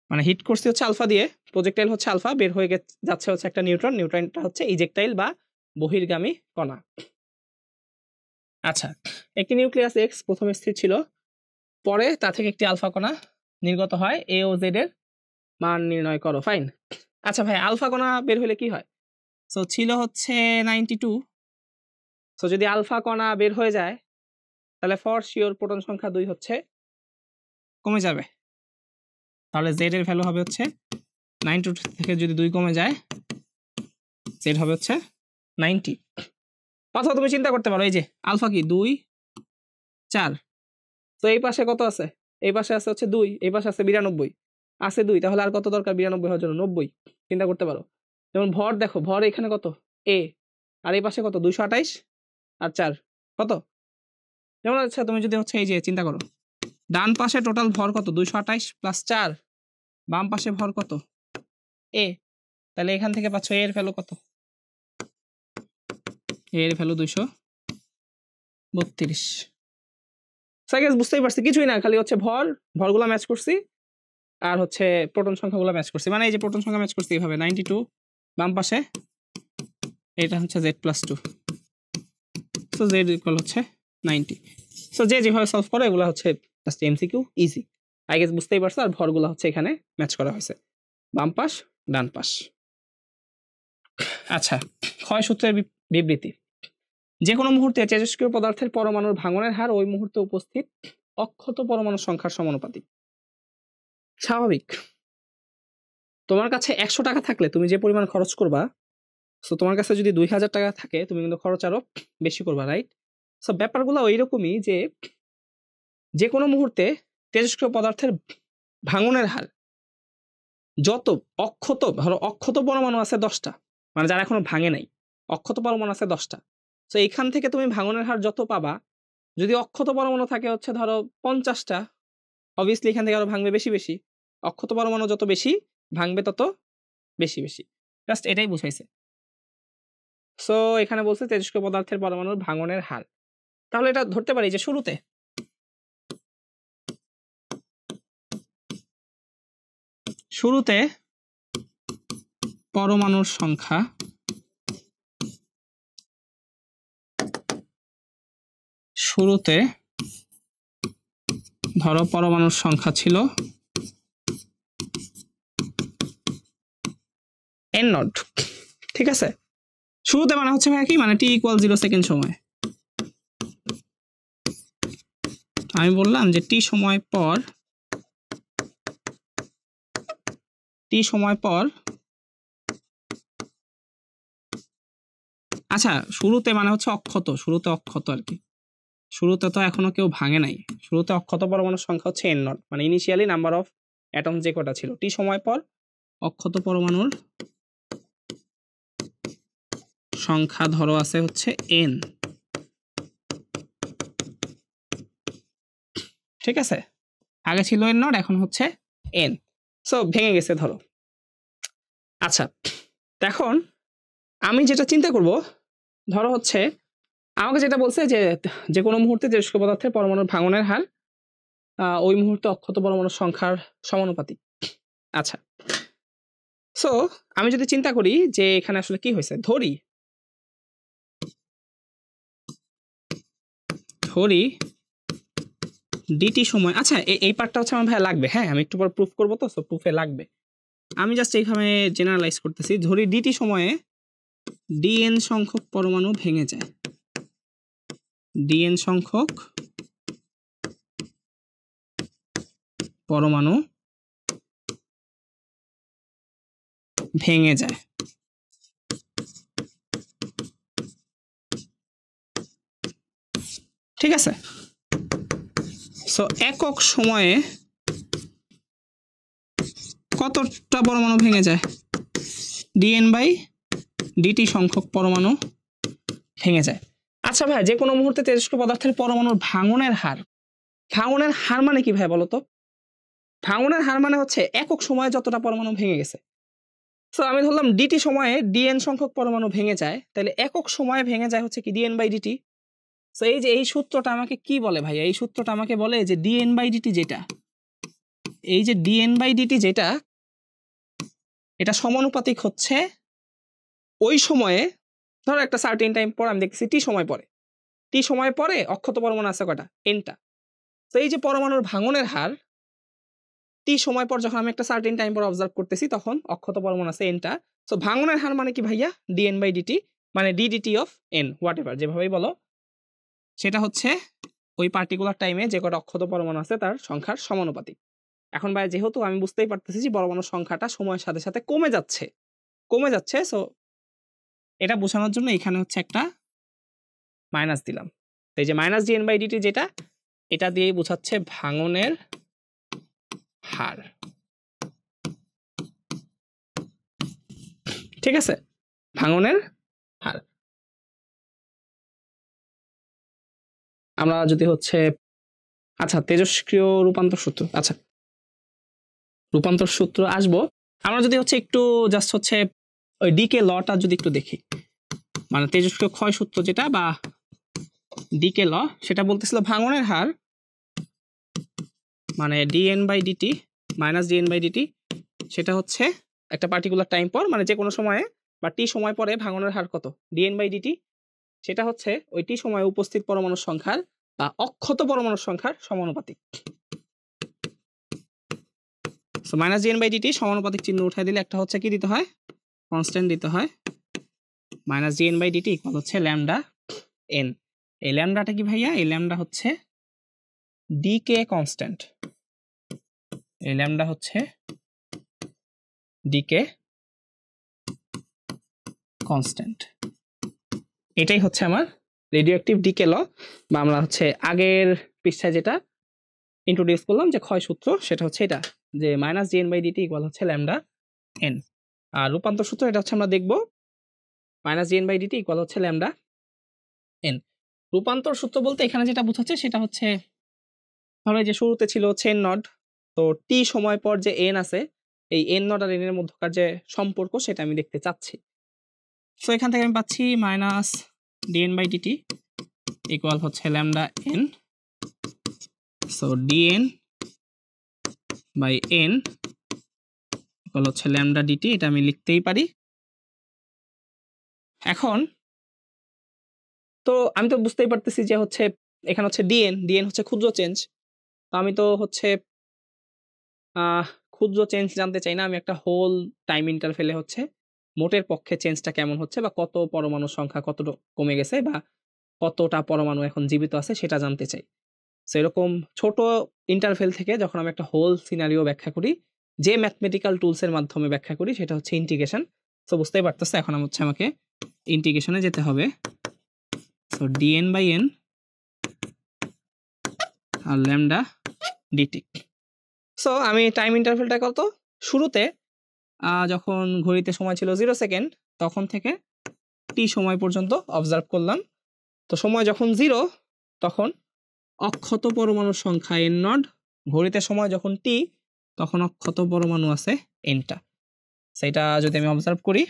মানে হিট করছি হচ্ছে আলফা দিয়ে, প্রজেক্টাইল হচ্ছে আলফা, বের হয়ে যাচ্ছে হচ্ছে একটা নিউট্রন, নিউট্রনটা হচ্ছে ইজেক্টাইল বা বহির্গামী কণা। আচ্ছা, একটি নিউক্লিয়াস এক্স প্রথমে স্থির ছিল, পরে তা থেকে একটি আলফা কণা নির্গত হয়, এ ও জেড এর মান নির্ণয় করো, ফাইন। আচ্ছা ভাই, আলফা কণা বের হলে কি হয়, সো ছিল হচ্ছে 92, সো যদি আলফা কণা বের হয়ে যায় তাহলে ফর শিওর প্রোটন সংখ্যা 2 হচ্ছে কমে যাবে, তাহলে জেড এর ভ্যালু হবে হচ্ছে 92 থেকে যদি 2 কমে যায় জেড হবে হচ্ছে 90। অথবা তুমি চিন্তা করতে পারো, এই যে আলফা কি 2 4, তো এই পাশে কত আছে, এই পাশে আছে হচ্ছে 2, এই পাশে আছে 92, আছে 2, তাহলে আর কত দরকার 92 হওয়ার জন্য, 90। চিন্তা করতে পারো, যেমন ভর দেখো, ভর এখানে কত এ, আর এই পাশে কত 228 আর 4 কত, যেমন আচ্ছা তুমি যদি হচ্ছে এই যে চিন্তা করো, ডান পাশে টোটাল ভর কত 228 + 4, বাম পাশে ভর কত এ, তাহলে এখান থেকে পাচ্ছ এর ভ্যালু কত, এর ভ্যালু 232। সাইকেল বুঝতেই পারছি, কিছুই না, খালি হচ্ছে ভরগুলা ম্যাচ করছি আর হচ্ছে প্রোটন সংখ্যাগুলো ম্যাচ করছি, মানে এই যে প্রোটন সংখ্যা ম্যাচ করছি এইভাবে 92, বাম পাশে এটা হচ্ছে z+2, সো z ইকুয়াল হচ্ছে 90। সো যে যেভাবে সলভ করে এগুলো হচ্ছে just MCQ, easy, I guess বুঝতেই পারছো। আর ভরগুলো হচ্ছে এখানে ম্যাচ করা হয়েছে, বাম পাশ ডান পাশ। আচ্ছা, ক্ষয় সূত্রের বিবৃতি, যে কোনো মুহূর্তে তেজস্ক্রিয় পদার্থের পরমাণুর ভাঙনের হার ওই মুহূর্তে উপস্থিত অক্ষত পরমাণুর সংখ্যার সমানুপাতিক। স্বাভাবিক, তোমার কাছে 100 টাকা থাকলে তুমি যে পরিমাণ খরচ করবা, সো তোমার কাছে যদি 2000 টাকা থাকে তুমি কিন্তু খরচ আরো বেশি করবা, রাইট? সো ব্যাপারগুলো ওইরকমই, যে কোনো মুহূর্তে তেজস্ক্রিয় পদার্থের ভাঙনের হার যত অক্ষত, ধরো অক্ষত পরমাণু আছে 10টা, মানে যারা এখনো ভাঙে নাই, অক্ষত পরমাণু আছে 10টা, তো এইখান থেকে তুমি ভাঙনের হার যত পাবা, যদি অক্ষত পরমাণু থাকে হচ্ছে ধরো 50টা, অবভিয়াসলি এখান থেকে আরো ভাঙবে বেশি বেশি, অক্ষত পরমাণু যত বেশি ভাঙবে তত বেশি বেশি, জাস্ট এটাই বুঝাইছে। সো এখানে বলছে তেজস্ক্রিয় পদার্থের পরমাণুর ভাঙনের হার, তাহলে এটা ধরতে পারি যে শুরুতে পরমাণুর সংখ্যা ধরো পরমাণুর সংখ্যা ছিল n0, ঠিক আছে? শুরুতে মানে হচ্ছে ভাই কি, মানে t = 0 সেকেন্ড সময়, আমি বললাম যে t সময় পর আচ্ছা, শুরুতে মানে হচ্ছে অক্ষত, শুরুতে অক্ষত আর কি, শুরুতে তো এখনো কেউ ভাঙে নাই, শুরুতে অক্ষত পরমাণুর সংখ্যা হচ্ছে n0, মানে ইনিশিয়ালি নাম্বার অফ অ্যাটম যে কটা ছিল, t সময় পর অক্ষত পরমাণুর সংখ্যা ধরো আছে হচ্ছে n, ঠিক আছে? আগে ছিল n0, এখন হচ্ছে n, সো ভেঙে গেছে ধরো। আচ্ছা, এখন আমি যেটা চিন্তা করব, ধরো হচ্ছে আমাকে যেটা বলছে যে কোনো মুহূর্তে তেজস্ক্রিয় পদার্থের পরমাণুর ভাঙনের হার ওই মুহূর্তে অক্ষত পরমাণুর সংখ্যার সমানুপাতিক। আচ্ছা, সো আমি যদি চিন্তা করি যে এখানে আসলে কি হয়েছে, ধরি ডিটি সময়, আচ্ছা এই পার্টটা হচ্ছে আমার ভাই লাগবে, হ্যাঁ আমি একটু পর প্রুফ করবো, তো সো প্রুফে লাগবে। আমি জাস্ট এইভাবে জেনারেলাইজ করতেছি, ধরি ডিটি সময়ে ডিএন সংখ্যক পরমাণু ভেঙে যায়, ডিএন সংখ্যক পরমাণু ভেঙে যায়। ঠিক আছে, সো একক সময়ে কতটা পরমাণু ভেঙে যায়, ডিএন বাই ডিটি সংখ্যক পরমাণু ভেঙে যায়। আচ্ছা ভাই, যে কোনো মুহূর্তে তেজস্ক্রিয় পদার্থের পরমাণুর ভাঙনের হার, ভাঙনের হার মানে কি ভাই বলতো? ভাঙনের হার মানে হচ্ছে একক সময়ে যতটা পরমাণু ভেঙে গেছে। সো আমি ধরলাম ডিটি সময়ে ডিএন সংখ্যক পরমাণু ভেঙে যায়, তাহলে একক সময়ে ভেঙে যায় হচ্ছে কি ডিএন বাই ডিটি। সো এই যে এই সূত্রটা আমাকে কি বলে ভাই, এই সূত্রটা আমাকে বলে যে ডিএন বাই ডিটি যেটা, এই যে ডিএন বাই ডিটি যেটা, এটা সমানুপাতিক হচ্ছে ওই সময়ে, ধরো একটা সার্টেন টাইম পর আমি দেখছি টি সময় পরে, টি সময় পরে অক্ষত পরমাণু আছে কয়টা, এনটা। তো এই যে পরমাণুর ভাঙনের হার টি সময় পর যখন আমি একটা সার্টেন টাইম পর অবজার্ভ করতেছি, তখন অক্ষত পরমাণু আছে এনটা। সো ভাঙনের হার মানে কি ভাইয়া, ডিএন বাই ডিটি, মানে DDT of N, what ever যেভাবেই বলো, সেটা হচ্ছে ওই পার্টিকুলার টাইমে যে কটা অক্ষত পরমাণু আছে তার সংখ্যার সমানুপাতিক। এখন ভাই যেহেতু আমি বুঝতেই পারতেছি যে পরমাণুর সংখ্যাটা সময়ের সাথে সাথে কমে যাচ্ছে, সো এটা বোঝানোর জন্য এখানে হচ্ছে একটা মাইনাস দিলাম। এই যে মাইনাস ডিএন বাই ডিটি যেটা, এটা দিয়েই বোঝাচ্ছে ভাঙনের হার। ঠিক আছে, ভাঙনের হার। আমরা যদি হচ্ছে, আচ্ছা তেজস্ক্রিয় রূপান্তর সূত্র, আচ্ছা রূপান্তর সূত্র আসবো। আমরা যদি হচ্ছে একটু জাস্ট হচ্ছে ওই ডিকে লটা যদি একটু দেখি, মানে তেজস্ক্রিয় ক্ষয় সূত্র যেটা বা ডিকে ল, সেটা বলতেছিল ভাঙনের হার মানে DN by DT minus DNA by DT, সেটা হচ্ছে একটা পার্টিকুলার টাইম পর, মানে যে কোনো সময়ে বা টি সময় পরে ভাঙনের হার কত, ডিএন বাই ডিটি, সেটা হচ্ছে ওই টি সময়ে উপস্থিত পরমাণুর সংখ্যার বা অক্ষত পরমাণুর সংখ্যার সমানুপাতিক। So minus DNA by DT সমানুপাতিক চিহ্ন উঠাই দিলে একটা হচ্ছে কি দিতে হয়, কনস্ট্যান্ট দিতে হয়, minus DNA by DT equal হচ্ছে ল্যামডা এন। এই ল্যামডাটা কি ভাইয়া, এই ল্যামডা হচ্ছে ডিকে কনস্ট্যান্ট, এই ল্যামডা হচ্ছে ডিকে কনস্ট্যান্ট। এটাই হচ্ছে আমার রেডিও অ্যাক্টিভ ডিকে ল, বা আমরা হচ্ছে আগের পৃষ্ঠায় যেটা ইন্ট্রোডিউস করলাম যে ক্ষয় সূত্র, সেটা হচ্ছে এটা যে minus DNA by DT equal হচ্ছে ল্যামডা এন। আর রূপান্তর সূত্র এটা হচ্ছে আমরা দেখব minus DNA by DT equal হচ্ছে ল্যামডা এন। রূপান্তর সূত্র বলতে এখানে যেটা বোঝাচ্ছে সেটা হচ্ছে, ধরো যে শুরুতে ছিল হচ্ছে এন নট, তো টি সময় পর যে এন আছে, এই এন নট আর এন এর মধ্যকার যে সম্পর্ক সেটা আমি দেখতে চাচ্ছি। সো এখান থেকে আমি পাচ্ছি minus DNA by DT equal হচ্ছে lambda N. So DNA by N equal হচ্ছে ল্যামডা ডিটি, এটা আমি লিখতেই পারি। এখন তো আমি তো বুঝতেই পারতেছি যে হচ্ছে এখানে হচ্ছে ডিএন হচ্ছে ক্ষুদ্র চেঞ্জ, তো আমি তো হচ্ছে ক্ষুদ্র চেঞ্জ জানতে চাই না, আমি একটা হোল টাইম ইন্টারভেলে হচ্ছে মোটের পক্ষে চেঞ্জটা কেমন হচ্ছে, বা কত পরমাণুর সংখ্যা কতটা কমে গেছে, বা কতটা পরমাণু এখন জীবিত আছে সেটা জানতে চাই। সো এরকম ছোট ইন্টারভেল থেকে যখন আমি একটা হোল সিনারিও ব্যাখ্যা করি, যে ম্যাথমেটিক্যাল টুলসের মাধ্যমে ব্যাখ্যা করি সেটা হচ্ছে ইন্টিগ্রেশন। সো বুঝতেই পারতেছে এখন হচ্ছে আমাকে ইন্টিগ্রেশনে যেতে হবে। সো ডিএন বাই এন আর ল্যামডা ডিটি। সো আমি টাইম ইন্টারভেলটা কত, শুরুতে যখন ঘড়িতে সময় ছিল 0 সেকেন্ড, তখন থেকে টি সময় পর্যন্ত অবজার্ভ করলাম। তো সময় যখন 0, তখন অক্ষত পরমাণুর সংখ্যা এন নট, ঘড়িতে সময় যখন টি, তখন অক্ষত পরমাণু আছে এনটা। সেটা যদি আমি অবজার্ভ করি,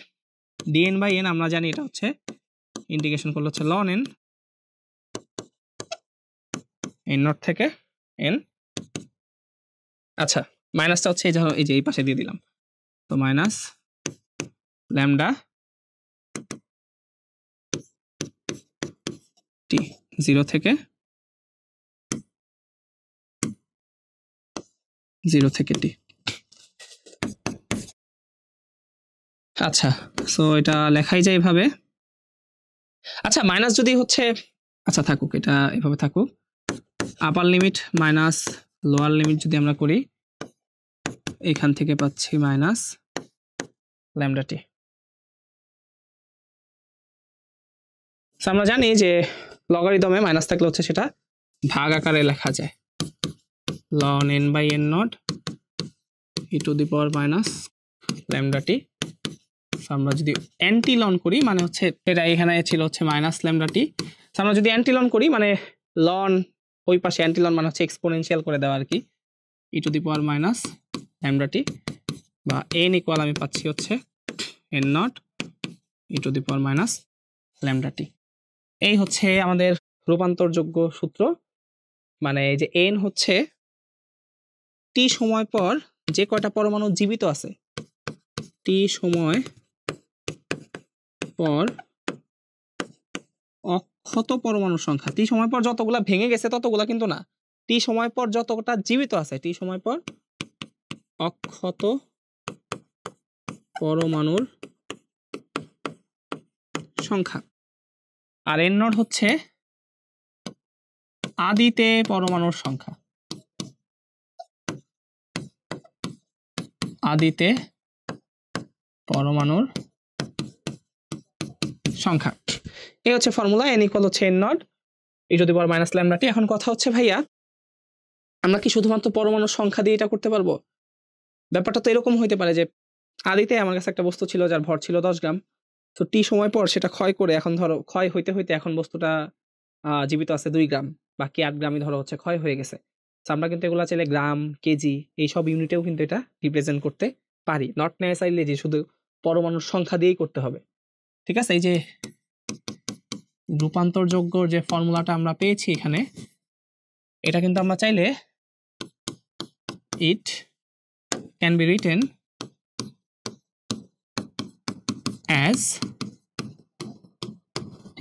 ডিএন বাই এন আমরা জানি এটা হচ্ছে ইন্টিগ্রেশন করলে হচ্ছে লন এন, এন নট থেকে এন। আচ্ছা মাইনাসটা হচ্ছে এই যে এই পাশে দিয়ে দিলাম, তো মাইনাস ল্যামডা টি 0 থেকে 0 থেকে টি। আচ্ছা, সো এটা লেখাই যায় এভাবে। আচ্ছা, মাইনাস যদি হচ্ছে, আচ্ছা থাকুক, এটা এভাবে থাকুক। আপার লিমিট মাইনাস লোয়ার লিমিট যদি আমরা করি, এখান থেকে পাচ্ছি মাইনাস ল্যামডা টি। আমরা জানি যে লগারিদমে মাইনাস থাকলে হচ্ছে সেটা ভাগ আকারে লেখা যায়, ln n by n naught e to the power minus lambda t. আমরা যদি অ্যান্টি লন করি মানে হচ্ছে এটা এখানে ছিল হচ্ছে মাইনাস ল্যামডা টি, আমরা যদি অ্যান্টি লন করি মানে লন ওই পাশে অ্যান্টি লন মানে হচ্ছে এক্সপোনেনশিয়াল করে দেওয়া আর কি, e to the power minus lambda t বা n ইকুয়াল আমি পাচ্ছি হচ্ছে n naught e to the power minus lambda t. এই হচ্ছে আমাদের রূপান্তরযোগ্য সূত্র, মানে এই যে n হচ্ছে টি সময় পর যে কয়টা পরমাণু জীবিত আছে, টি সময় পর অক্ষত পরমাণুর সংখ্যা, টি সময় পর যতগুলা ভেঙে গেছে ততগুলা কিন্তু না, টি সময় পর যতটা জীবিত আছে, টি সময় পর অক্ষত পরমাণুর সংখ্যা। আর n নট হচ্ছে আদিতে পরমাণুর সংখ্যা, আদিতে পরমাণুর সংখ্যা। এই হচ্ছে ফর্মুলা, n ইকুয়াল হচ্ছে n naught e to the power minus lambda t. এখন কথা হচ্ছে ভাইয়া, আমরা কি শুধুমাত্র পরমাণুর সংখ্যা দিয়ে এটা করতে পারবো? ব্যাপারটা তো এরকম হইতে পারে যে আদিতে আমার কাছে একটা বস্তু ছিল যার ভর ছিল 10 গ্রাম, তো টি সময় পর সেটা ক্ষয় করে এখন ধরো ক্ষয় হইতে হইতে এখন বস্তুটা জীবিত আছে 2 গ্রাম, বাকি 8 গ্রামই ধরো হচ্ছে ক্ষয় হয়ে গেছে। আমরা কিন্তু এগুলা চাইলে গ্রাম, কেজি এইসব ইউনিটেও কিন্তু এটা রিপ্রেজেন্ট করতে পারি, নট নেসেসারিলি যে শুধু পরমাণুর সংখ্যা দিয়েই করতে হবে। ঠিক আছে, এই যে রূপান্তরযোগ্য যে ফর্মুলাটা আমরা পেয়েছি এখানে, এটা কিন্তু আমরা চাইলে it can be written as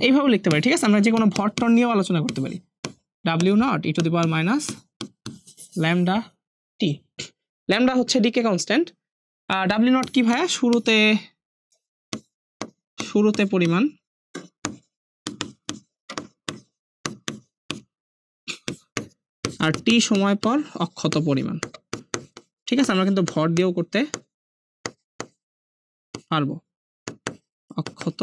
এইভাবে লিখতে পারি। ঠিক আছে, আমরা যে কোনো ভরটর নিয়েও আলোচনা করতে পারি, W naught e to the power minus lambda t. Lambda হচ্ছে ডিকে কনস্ট্যান্ট, আর ডাব্লিউ নট কি ভাইয়া? শুরুতে পরিমাণ, আর টি সময় পর অক্ষত পরিমাণ। ঠিক আছে, আমরা কিন্তু ভর দিয়েও করতে পারবো, অক্ষত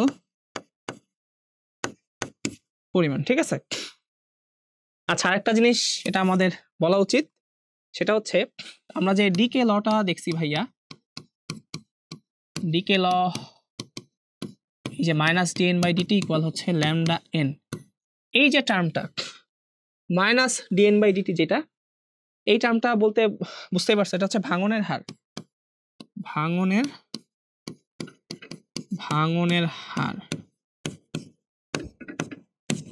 পরিমাণ। ঠিক আছে, আচ্ছা আরেকটা জিনিস এটা আমাদের বলা উচিত, সেটা হচ্ছে আমরা যে ডিকে লটা দেখছি ভাইয়া, ডিকে ল এই যে minus DNA by DT equal হচ্ছে ল্যামডা এন, এই যে টার্মটা মাইনাস ডিএন বাই ডিটি যেটা, এই টার্মটা বলতে বুঝতেই পারছো এটা হচ্ছে ভাঙনের হার, ভাঙনের হার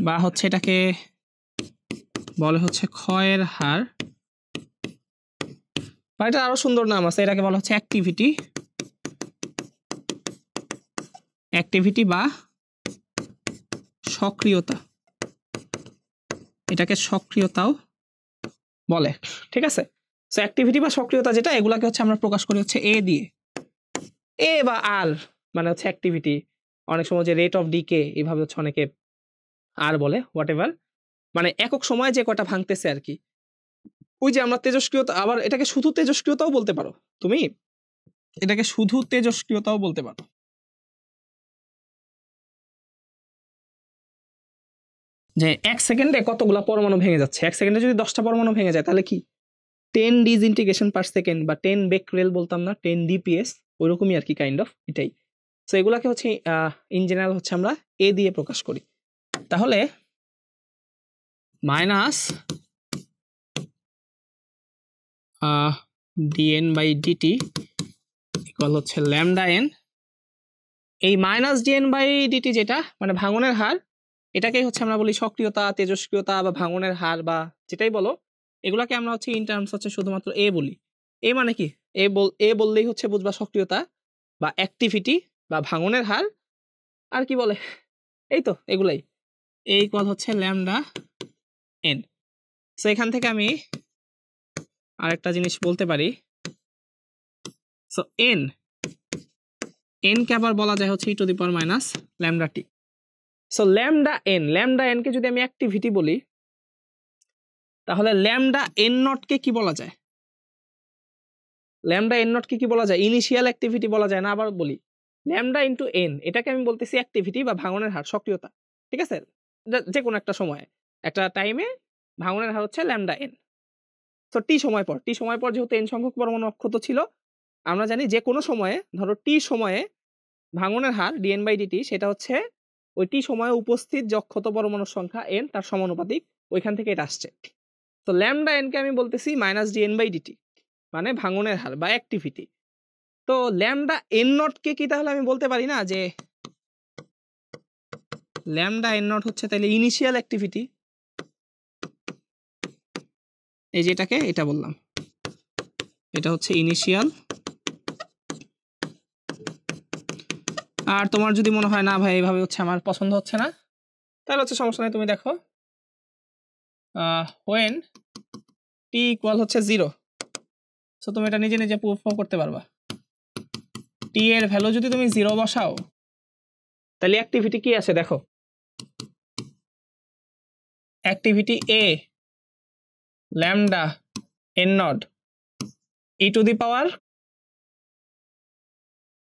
বা হচ্ছে এটাকে বলে হচ্ছে ক্ষয়ের হার, বা এটা আরো সুন্দর নাম আছে, এটাকে বলা হচ্ছে অ্যাক্টিভিটি বা সক্রিয়তা, এটাকে সক্রিয়তাও বলে। ঠিক আছে, সো অ্যাক্টিভিটি বা সক্রিয়তা যেটা, এগুলাকে হচ্ছে আমরা প্রকাশ করি হচ্ছে এ দিয়ে, এ বা আর মানে হচ্ছে অ্যাক্টিভিটি, অনেক সময় যে রেট অফ ডিকে এইভাবে হচ্ছে অনেকে আর বলে, হোয়াট এভার, মানে একক সময় যে কয়টা ভাঙতেছে আর কি। ওই যে আমরা তেজস্ক্রিয়তা, আবার এটাকে শুধু তেজস্ক্রিয়তাও বলতে পারো, তুমি এটাকে শুধু তেজস্ক্রিয়তাও বলতে পারো। যে 1 সেকেন্ডে কতগুলা পরমাণু ভেঙে যাচ্ছে, 1 সেকেন্ডে যদি 10টা পরমাণু ভেঙে যায় তাহলে কি 10 ডিসইন্টিগ্রেশন পার সেকেন্ড বা 10 বেকরেল বলতাম না, 10 ডিপিএস, ওইরকমই আর কি, কাইন্ড অফ এটাই। সো এগুলাকে হচ্ছে ইন জেনারেল হচ্ছে আমরা এ দিয়ে প্রকাশ করি। তাহলে minus DNA by DT equal হচ্ছে ল্যামডা এন, এই মাইনাস ডিএন বাই ডিটি যেটা মানে ভাঙনের হার, এটাকেই হচ্ছে আমরা বলি সক্রিয়তা, তেজস্ক্রিয়তা বা ভাঙনের হার বা যেটাই বলো, এগুলাকে আমরা হচ্ছে ইন টার্মস হচ্ছে শুধুমাত্র এ বলি। এ মানে কি, এ বললেই হচ্ছে বুঝবা সক্রিয়তা বা অ্যাক্টিভিটি বা ভাঙনের হার, আর কি বলে, এই তো এগুলাই, এই ইকুয়াল হচ্ছে ল্যামডা এন। সো এখান থেকে আমি আরেকটা জিনিস বলতে পারি, সো এন কে আবার বলা যায় হচ্ছে e to the power minus lambda t. So lambda N কে যদি আমি অ্যাক্টিভিটি বলি, তাহলে ল্যামডা এন নট কে কি বলা যায়? ল্যামডা এন নট কে কি বলা যায়? ইনিশিয়াল অ্যাক্টিভিটি বলা যায় না? আবার বলি, ল্যামডা ইন্টু এন, এটাকে আমি বলতেছি অ্যাক্টিভিটি বা ভাঙনের হার, সক্রিয়তা, ঠিক আছে? যে কোনো একটা সময়ে, একটা টাইমে ভাঙনের হার হচ্ছে ল্যামডা এন। তো টি সময় পর যেহেতু এন সংখ্যক পরমাণু অক্ষত ছিল, আমরা জানি যে কোনো সময়ে, ধরো টি সময়ে ভাঙনের হার ডিএন বাই ডিটি, সেটা হচ্ছে ওই টি সময়ে উপস্থিত যে অক্ষত পরমাণুর সংখ্যা এন তার সমানুপাতিক, ওইখান থেকে এটা আসছে। তো ল্যামডা এন কে আমি বলতেছি মাইনাস ডিএন বাই ডিটি, মানে ভাঙনের হার বা অ্যাক্টিভিটি। তো ল্যামডা এন নট কে কি তাহলে আমি বলতে পারি না যে ল্যামডা এন নট হচ্ছে তাহলে ইনিশিয়াল অ্যাক্টিভিটি? এই যে এটাকে এটা বললাম, এটা হচ্ছে ইনিশিয়াল। আর তোমার যদি মনে হয় না ভাই এইভাবে হচ্ছে আমার পছন্দ হচ্ছে না, তাহলে হচ্ছে সমস্যা নেই, তুমি দেখো when t ইকুয়াল হচ্ছে 0, সো তুমি এটা নিজে নিজে প্রুফ করতে পারবা। t এর ভ্যালু যদি তুমি 0 বসাও, তাহলে অ্যাক্টিভিটি কি আছে দেখো, activity a lambda N naught e to the power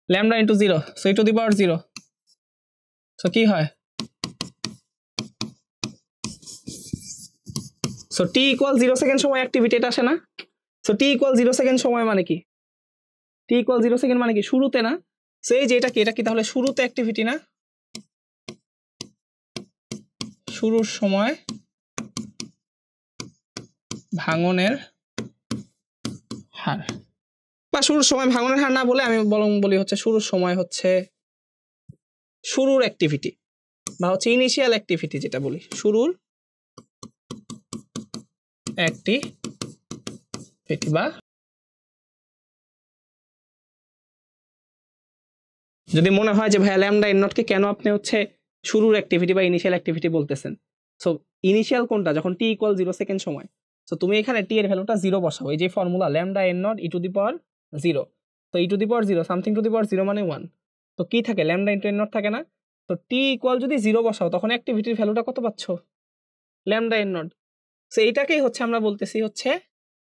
lambda into 0, so e to the power 0, so কি হয়, সো t ইকুয়াল 0 সেকেন্ড সময় অ্যাক্টিভিটি এটা আসে না? সো t ইকুয়াল 0 সেকেন্ড সময় মানে কি? t ইকুয়াল 0 সেকেন্ড মানে কি? শুরুতে না? সো এই যে এটা কি তাহলে শুরুতে অ্যাক্টিভিটি না? শুরুর সময় ভাঙনের হার, বা শুরুর সময় ভাঙনের হার না বলে আমি বলি হচ্ছে শুরুর সময় হচ্ছে শুরুর অ্যাক্টিভিটি, বা হচ্ছে ইনিশিয়াল অ্যাক্টিভিটি যেটা বলি, শুরুর অ্যাক্টিভিটি। বা যদি মনে হয় যে ভাইয়া ল্যামডা এন নট কে কেন আপনি হচ্ছে শুরুর অ্যাক্টিভিটি বা ইনিশিয়াল অ্যাক্টিভিটি বলতেছেন, সো ইনিশিয়াল কোনটা? যখন টি ইকুয়াল 0 সেকেন্ড সময়। সো তুমি এখানে টি এর ভ্যালুটা 0 বসাও, এই যে formula lambda N naught e to the power 0, তো e to the power 0 something to the power 0 মানে 1, তো কি থাকে? ল্যামডা ইন্টু এন নট থাকে না? তো টি ইকুয়াল যদি 0 বসাও, তখন অ্যাক্টিভিটির ভ্যালুটা কত পাচ্ছ? Lambda N not. সো এইটাকেই হচ্ছে আমরা বলতেছি হচ্ছে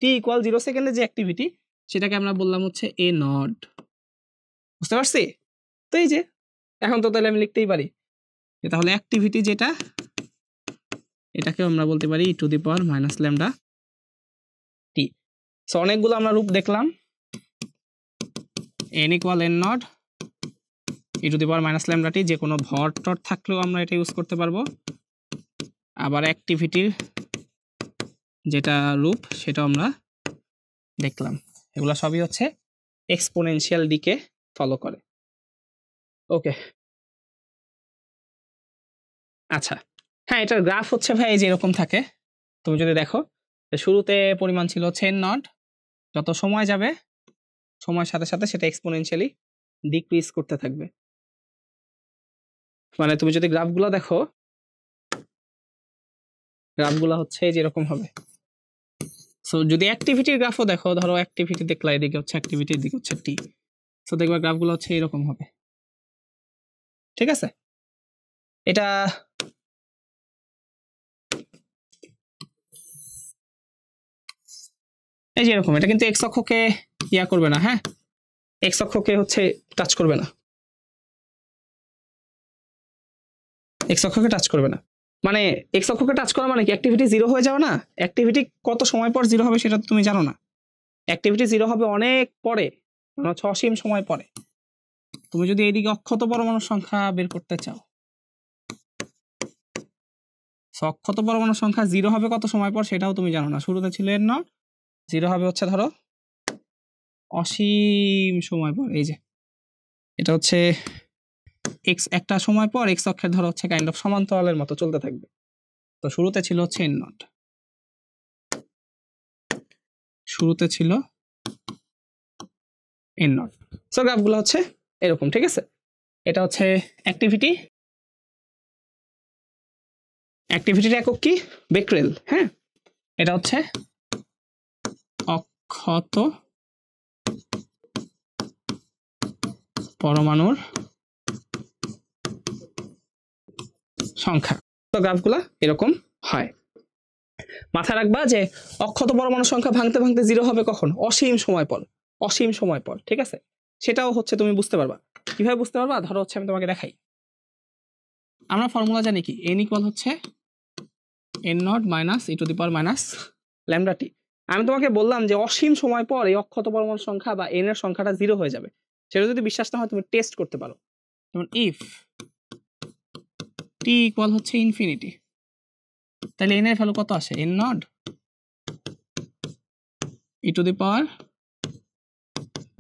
টি ইকুয়াল 0 সেকেন্ডে যে অ্যাক্টিভিটি, সেটাকে আমরা বললাম হচ্ছে এ নট। বুঝতে পারছি? তো এই যে এখন তো তাহলে আমি লিখতেই পারি, তাহলে অ্যাক্টিভিটি যেটা, এটাকে আমরা বলতে পারি e to the power minus lambda t. So অনেকগুলো আমরা রূপ দেখলাম, N equal N naught e to the power minus lambda t, যে কোনো ভর টর থাকলেও আমরা এটা ইউজ করতে পারবো। আবার অ্যাক্টিভিটির যেটা রূপ সেটাও আমরা দেখলাম, এগুলো সবই হচ্ছে এক্সপোনেনশিয়াল ডিকে ফলো করে। ওকে, আচ্ছা হ্যাঁ, এটার গ্রাফ হচ্ছে ভাই এই যে এরকম থাকে। তুমি যদি দেখো, শুরুতে পরিমাণ ছিল হচ্ছে এন নট, যত সময় যাবে সময়ের সাথে সাথে সেটা এক্সপোনেনশিয়ালি ডিক্রিজ করতে থাকবে। মানে তুমি যদি গ্রাফগুলো দেখো, গ্রাফগুলো হচ্ছে যেরকম হবে। সো যদি অ্যাক্টিভিটির গ্রাফও দেখো, ধরো অ্যাক্টিভিটি দেখলা, এদিকে হচ্ছে অ্যাক্টিভিটির দিকে হচ্ছে টি, সো দেখবা গ্রাফগুলো হচ্ছে এরকম হবে, ঠিক আছে? এটা এই যে এরকম, এটা কিন্তু এক্স অক্ষকে ইয়া করবে না, হ্যাঁ, এক্স অক্ষকে হচ্ছে টাচ করবে না, এক্স অক্ষকে টাচ করবে না। মানে এক্স অক্ষকে টাচ করা মানে কি? অ্যাক্টিভিটি 0 হয়ে যাও না? অ্যাক্টিভিটি কত সময় পর 0 হবে সেটা তো তুমি জানো না। অ্যাক্টিভিটি 0 হবে অনেক পরে, মানে হচ্ছে অসীম সময় পরে। তুমি যদি এইদিকে অক্ষত পরমাণুর সংখ্যা বের করতে চাও, অক্ষত পরমাণুর সংখ্যা 0 হবে কত সময় পর সেটাও তুমি জানো না। শুরুতে ছিল এর নট, 0 হবে হচ্ছে ধরো অসীম সময় পর। এই যে এটা হচ্ছে এক্স, একটা সময় পর এক্স অক্ষের ধরো হচ্ছে কাইন্ড অফ সমান্তরালের মতো চলতে থাকবে। তো শুরুতে ছিল হচ্ছে এন নট, শুরুতে ছিল এন নট। সো গ্রাফগুলো হচ্ছে এরকম, ঠিক আছে? এটা হচ্ছে অ্যাক্টিভিটি, অ্যাক্টিভিটির একক কি বেক্রেল। হ্যাঁ, এটা হচ্ছে অক্ষত পরমাণুর সংখ্যা। তো গ্রাফগুলা এরকম হয়। মাথায় রাখবা যে অক্ষত পরমাণু সংখ্যা ভাঙতে ভাঙতে জিরো হবে কখন? অসীম সময় পর, অসীম সময় পর। ঠিক আছে, সেটাও হচ্ছে তুমি বুঝতে পারবা। কিভাবে বুঝতে পারবা? ধরো হচ্ছে আমি তোমাকে দেখাই। আমরা ফর্মুলা জানি কি, n ইকুয়াল হচ্ছে n0 minus e to the power minus lambda t. আমি তোমাকে বললাম যে অসীম সময় পর এই অক্ষত পরমাণু সংখ্যা বা n এর সংখ্যাটা জিরো হয়ে যাবে। সেটা যদি বিশ্বাস না হয় তুমি টেস্ট করতে পারো। যেমন ইফ t ইকুয়াল হচ্ছে ইনফিনিটি, তাহলে n এর ভ্যালু কত আসে? n0 e to the power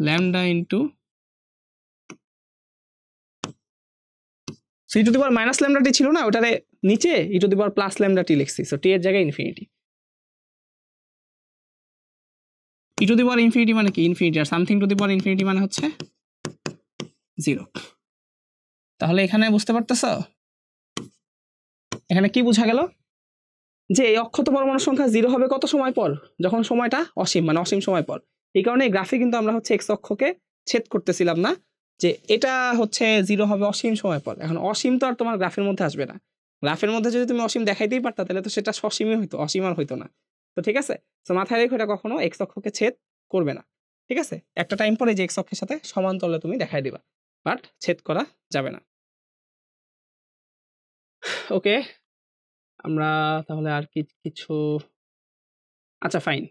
lambda into so e to the power minus lambda t ছিল না, ওটারে নিচে e to the power plus lambda t লিখছি। সো টি এর জায়গায় infinity. E to the power infinity মানে কি? ইনফিনিটি। আর something to the power infinity মানে হচ্ছে জিরো। তাহলে এখানে বুঝতে পারতেছ এখানে কি বোঝা গেল? যে এই অক্ষত পরমাণু সংখ্যা জিরো হবে কত সময় পর? যখন সময়টা অসীম, মানে অসীম সময় পর। এই কারণে এই গ্রাফে কিন্তু আমরা হচ্ছে এক্স অক্ষকে ছেদ করতেছিলাম না, যে এটা হচ্ছে জিরো হবে অসীম সময় পর। এখন অসীম তো আর তোমার গ্রাফের মধ্যে আসবে না। গ্রাফের মধ্যে যদি তুমি অসীম দেখাইতেই পারতা তাহলে তো সেটা সসীমই হইতো, অসীম আর হইতো না। তো ঠিক আছে, তো মাথায় রেখো এটা কখনো এক্স অক্ষকে ছেদ করবে না। ঠিক আছে, একটা টাইম পরে যে এক্স অক্ষের সাথে সমান্তরালে তুমি দেখাই দিবা, বাট ছেদ করা যাবে না। ওকে, আমরা তাহলে আর কিছু, আচ্ছা ফাইন।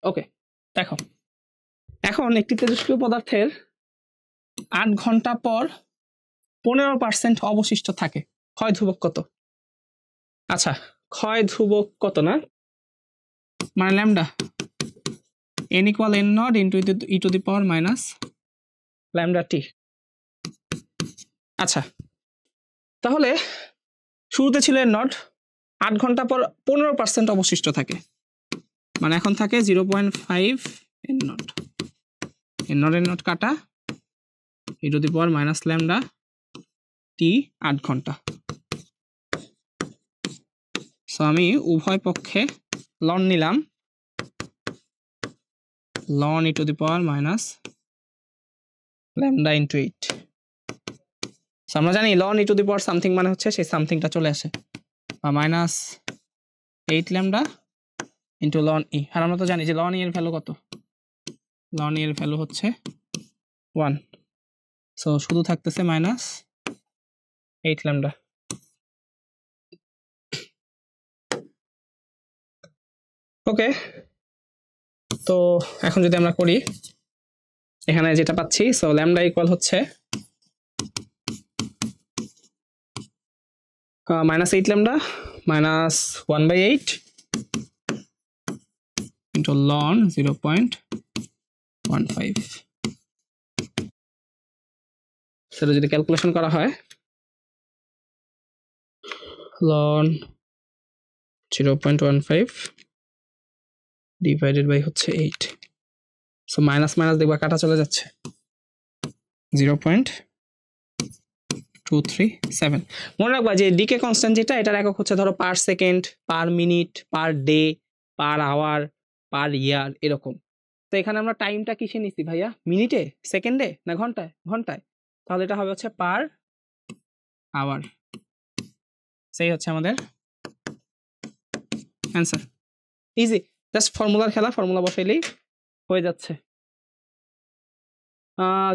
ওকে, দেখো এখন একটি তেজস্ক্রিয় পদার্থের 8 ঘন্টা পর 15% অবশিষ্ট থাকে। ক্ষয় ধ্রুবক কত? আচ্ছা, ক্ষয় ধ্রুবক কত না, মানে lambda n equal n0 into e to the power minus lambda t. আচ্ছা, তাহলে শুরুতে ছিল n0, 8 ঘন্টা পর 15% অবশিষ্ট থাকে, মানে এখন থাকে 0.5 n0, n0 কাটা e to the power minus lambda t 8 ঘন্টা। সো আমি উভয় পক্ষে লন নিলাম, ln e to the power minus lambda into 8। So আমরা জানি ln e to the power something মানে হচ্ছে সেই সামথিংটা চলে আসে, বা minus 8 lambda into ln e. আর আমরা তো জানি যে লন ই এর ভ্যালু কত? লন ই এর ভ্যালু হচ্ছে 1। সো শুধু থাকতেছে মাইনাস 8 ল্যামডা। ওকে, তো এখন যদি আমরা করি এখানে যেটা পাচ্ছি, সো ল্যামডা ইকুয়াল হচ্ছে minus 8 lambda minus 1/8 into loan 0.15। সেটা যদি ক্যালকুলেশন করা হয়, লন 0.15 ডিভাইডেড বাই হচ্ছে 8। সো মাইনাস মাইনাস দেখবা কাটা চলে যাচ্ছে, 0.237। মনে রাখবা যে ডিকে কনস্ট্যান্ট যেটা, এটার একক হচ্ছে ধরো per second, per minute, per day, per hour, per year, এরকম। তো এখানে আমরা টাইমটা কিসে নিচ্ছি ভাইয়া? মিনিটে, সেকেন্ডে, না ঘন্টায়? ঘন্টায়। তাহলে এটা হবে হচ্ছে পার আওয়ার। সেই হচ্ছে আমাদের অ্যান্সার। ইজি, জাস্ট ফর্মুলার খেলা, ফর্মুলা বসাইলেই হয়ে যাচ্ছে।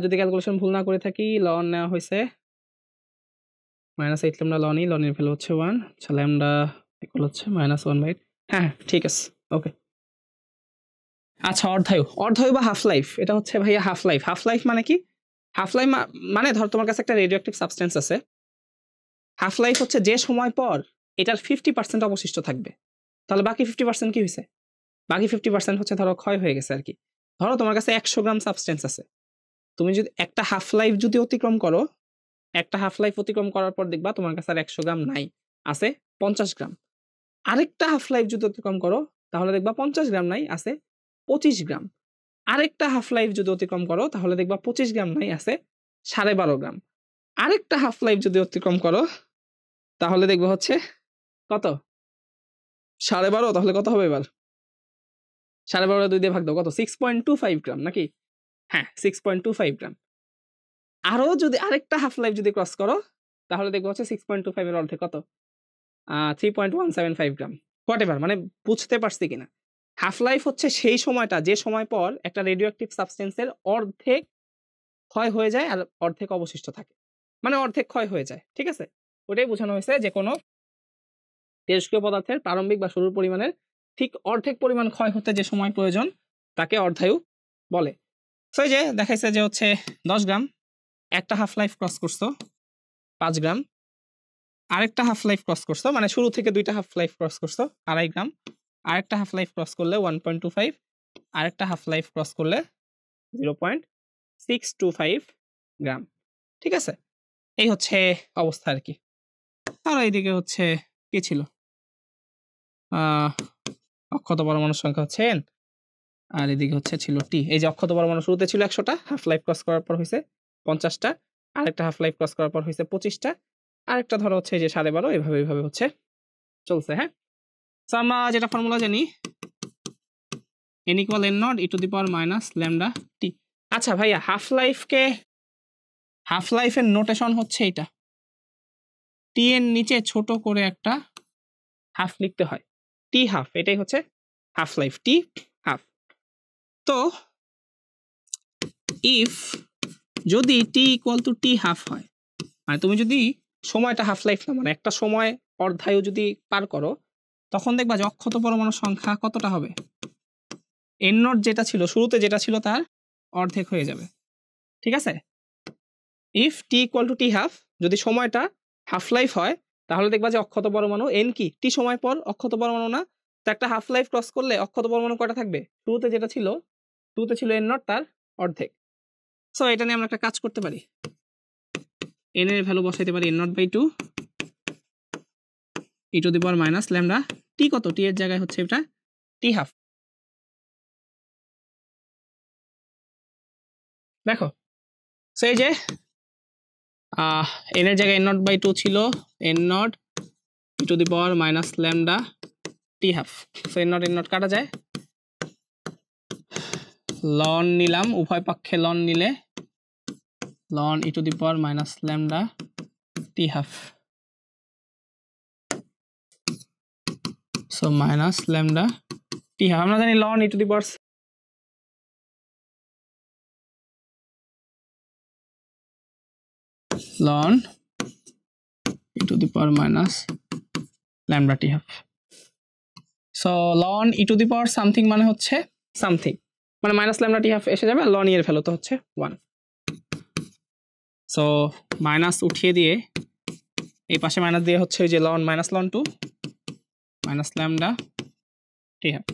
যদি ক্যালকুলেশন ভুল না করে থাকি, লন নেওয়া হয়েছে মাইনাস 8 ল্যামডা লন ই, লনের ভ্যালু হচ্ছে 1। আচ্ছা, ল্যামডা ইকুয়াল হচ্ছে মাইনাস 1/8। হ্যাঁ ঠিক আছে, ওকে। আচ্ছা, অর্ধায়ু, অর্ধায়ু বা হাফ লাইফ, এটা হচ্ছে ভাইয়া হাফ লাইফ। হাফ লাইফ মানে কি? হাফ লাইফ মানে ধর তোমার কাছে একটা রেডিওঅ্যাক্টিভ সাবস্টেন্স আছে, হাফ লাইফ হচ্ছে যে সময় পর এটার 50% অবশিষ্ট থাকবে, তাহলে বাকি 50% কি হয়েছে? বাকি 50% হচ্ছে ধরো ক্ষয় হয়ে গেছে আর কি। ধরো তোমার কাছে 100 গ্রাম সাবস্টেন্স আছে, তুমি যদি একটা হাফ লাইফ যদি অতিক্রম করো, একটা হাফ লাইফ অতিক্রম করার পর দেখবা তোমার কাছে আর 100 গ্রাম নাই, আছে 50 গ্রাম। আরেকটা হাফ লাইফ যদি অতিক্রম করো তাহলে দেখবা 50 গ্রাম নাই, আছে 25 গ্রাম। আরেকটা হাফ লাইফ যদি অতিক্রম করো তাহলে দেখবা 25 গ্রাম নাই, আছে 12.5 গ্রাম। আরেকটা হাফ লাইফ যদি অতিক্রম করো তাহলে দেখবো হচ্ছে কত 12.5, তাহলে কত হবে এবার 12.5 2 দিয়ে ভাগ দাও, কত 6.25 গ্রাম নাকি? হ্যাঁ 6.25 গ্রাম। আরো যদি আরেকটা হাফ লাইফ যদি ক্রস করো তাহলে দেখবো হচ্ছে 6.25 এর অর্ধেক কত 3.175 গ্রাম। হোয়াটএভার, মানে বুঝতে পারছি কিনা? হাফ লাইফ হচ্ছে সেই সময়টা যে সময় পর একটা রেডিও অ্যাক্টিভ সাবস্টেন্সের অর্ধেক ক্ষয় হয়ে যায় আর অর্ধেক অবশিষ্ট থাকে, মানে অর্ধেক ক্ষয় হয়ে যায়। ঠিক আছে, ওটাই বোঝানো হয়েছে যে কোনো তেজস্ক্রিয় পদার্থের প্রারম্ভিক বা শুরুর পরিমাণের ঠিক অর্ধেক পরিমাণ ক্ষয় হতে যে সময় প্রয়োজন তাকে অর্ধায়ু বলে। সো এই যে দেখাইছে যে হচ্ছে 10 গ্রাম একটা হাফ লাইফ ক্রস করছো 5 গ্রাম, আরেকটা হাফ লাইফ ক্রস করছো মানে শুরু থেকে দুইটা হাফ লাইফ ক্রস করছো 2.5 গ্রাম, আরেকটা হাফ লাইফ ক্রস করলে 1.25, আরেকটা হাফ লাইফ ক্রস করলে 0.625 গ্রাম। ঠিক আছে, এই হচ্ছে অবস্থা আর কি। আর এইদিকে হচ্ছে কি ছিল, অক্ষত পরমাণুর সংখ্যা হচ্ছে n, আর এদিকে হচ্ছে ছিল t। এই যে অক্ষত পরমাণু শুরুতে ছিল 100টা, হাফ লাইফ ক্রস করার পর হয়েছে 50টা, আরেকটা হাফ লাইফ ক্রস করার পর হয়েছে 25টা, আরেকটা ধরো হচ্ছে যে 12.5, এইভাবে হচ্ছে চলছে। হ্যাঁ, তো আমরা যেটা ফর্মুলা জানি n = n0 e⁻ λt। আচ্ছা ভাইয়া, হাফ লাইফের নোটেশন হচ্ছে এটা, t এর নিচে ছোট করে একটা হাফ লিখতে হয়, t হাফ, এটাই হচ্ছে হাফ লাইফ, t হাফ। তো ইফ যদি t = t হাফ হয়, মানে তুমি যদি সময়টা হাফ লাইফ না মানে একটা সময় অর্ধায়ু যদি পার করো, তখন দেখবা যে অক্ষত পরমাণুর সংখ্যা কতটা হবে, n0 যেটা ছিল শুরুতে যেটা ছিল তার অর্ধেক হয়ে যাবে। ঠিক আছে, ইফ t = t হাফ, যদি সময়টা হাফ লাইফ হয় তাহলে দেখবা যে অক্ষত পরমাণু n কি t সময় পর অক্ষত পরমাণু না, তো একটা হাফ লাইফ ক্রস করলে অক্ষত পরমাণু কয়টা থাকবে, শুরুতে যেটা ছিল n0 তার অর্ধেক। সো এটা নিয়ে আমরা একটা কাজ করতে পারি, n এর ভ্যালু বসাইতে পারি n0/2 e⁻ λ, t কত, t এর জায়গায় হচ্ছে এটা t হাফ। দেখো, সো এই যে n এর জায়গায় n0/2 ছিল, n0 e⁻ λ t half. So n0 কাটা যায়, লন নিলাম, উভয় পক্ষে লন নিলে লন e⁻ λ t half, so minus lambda t half. আমরা জানি লন e⁻ ln e⁻ λ t half. So লন e⁻ সামথিং মানে হচ্ছে সামথিং, মানে মাইনাস ল্যামডা t হাফ এসে যাবে, আর লন এর ভ্যালু তো হচ্ছে 1। সো মাইনাস উঠিয়ে দিয়ে এই পাশে মাইনাস দিয়ে হচ্ছে ওই যে ln minus ln 2 minus lambda t half.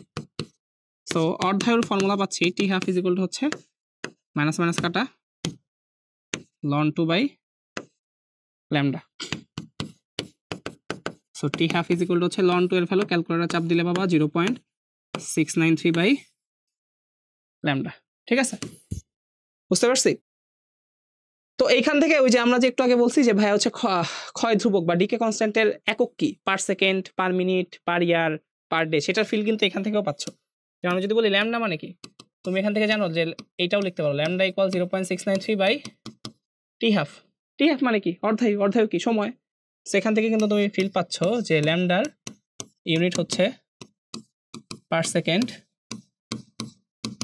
So অর্ধায়ুর ফর্মুলা পাচ্ছি t half is equal to হচ্ছে মাইনাস মাইনাস কাটা ln 2/λ। So t half is equal to হচ্ছে ln 2 এর ভ্যালু ক্যালকুলেটর চাপ দিলে পাবা 0.693/λ। ঠিক আছে, বুঝতে পারছি? তো এইখান থেকে ওই যে আমরা যে একটু আগে বলছি যে ভাই হচ্ছে ক্ষয় ধ্রুবক বা ডিকে কনস্ট্যান্টের একক কি, পার সেকেন্ড, পার মিনিট, পার ইয়ার, পার ডে, সেটার ফিল কিন্তু এখান থেকেও পাচ্ছ। যেমন আমি যদি বলি ল্যামডা মানে কি, তুমি এখান থেকে জানো যে এইটাও লিখতে পারো, lambda = 0.693/t half. t half মানে কি, অর্ধায়ু কি সময়। সেখান থেকে কিন্তু তুমি ফিল পাচ্ছ যে ল্যামডার ইউনিট হচ্ছে per second,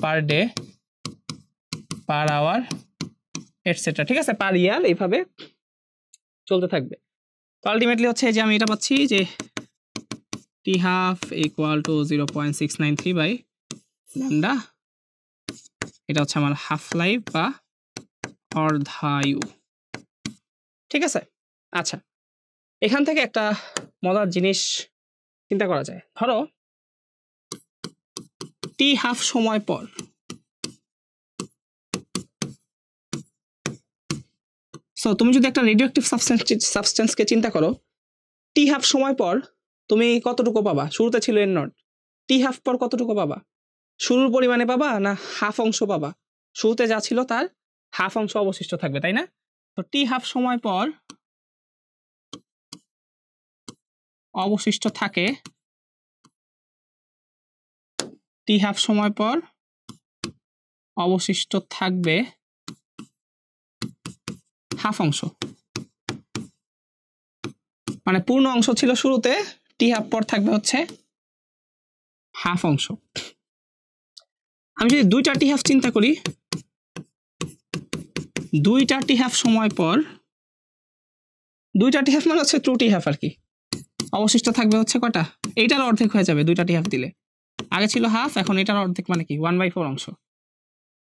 per day, per hour, etcetera. ঠিক আছে, পার ইয়ার, এইভাবে চলতে থাকবে। তো আলটিমেটলি হচ্ছে যে আমি এটা পাচ্ছি যে t হাফ = 0.693/λ, এটা হচ্ছে আমার হাফ লাইফ বা অর্ধায়ু। ঠিক আছে, আচ্ছা এখান থেকে একটা মজার জিনিস চিন্তা করা যায়। ধরো t হাফ সময় পর সো তুমি যদি একটা রেডিওঅ্যাক্টিভ সাবস্টেন্সকে চিন্তা করো, t হাফ সময় পর তুমি কতটুকু পাবা, শুরুতে ছিল n0, t হাফ পর কতটুকু পাবা, শুরুর পরিমাণে পাবা না হাফ অংশ পাবা, শুরুতে যা ছিল তার হাফ অংশ অবশিষ্ট থাকবে, তাই না? তো টি হাফ সময় পর অবশিষ্ট থাকে টি হাফ সময় পর অবশিষ্ট থাকবে হাফ অংশ, মানে পূর্ণ অংশ ছিল শুরুতে, টি হাফ পর থাকবে হচ্ছে হাফ অংশ। আমি যদি দুইটা টি হাফ চিন্তা করি, দুইটা টি হাফ সময় পর, দুইটা টি হাফ মানে হচ্ছে টু টি হাফ আর কি, অবশিষ্ট থাকবে হচ্ছে কটা, এইটার অর্ধেক হয়ে যাবে দুইটা টি হাফ দিলে, আগে ছিল হাফ, এখন এটার অর্ধেক মানে কি 1/4 অংশ।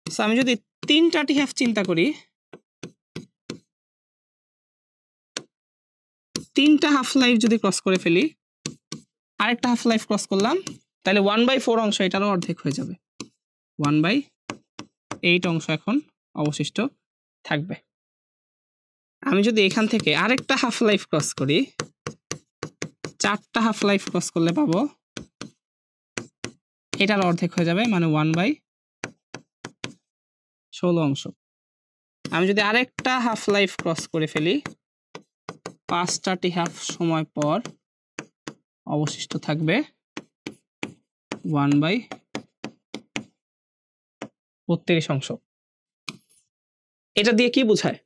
সো আমি যদি তিনটা টি হাফ চিন্তা করি, তিনটা হাফ লাইফ যদি ক্রস করে ফেলি, আরেকটা হাফ লাইফ ক্রস করলাম, তাহলে 1/4 অংশ এটারও অর্ধেক হয়ে যাবে, 1/8 অংশ এখন অবশিষ্ট থাকবে। আমি যদি এখান থেকে আরেকটা হাফ লাইফ ক্রস করি, চারটা হাফ লাইফ ক্রস করলে পাবো এটার অর্ধেক হয়ে যাবে, মানে 1/16 অংশ। আমি যদি আরেকটা হাফ লাইফ ক্রস করে ফেলি, পাঁচটা টি হাফ সময় পর অবশিষ্ট থাকবে 1/32 অংশ। এটা দিয়ে কি বোঝায়?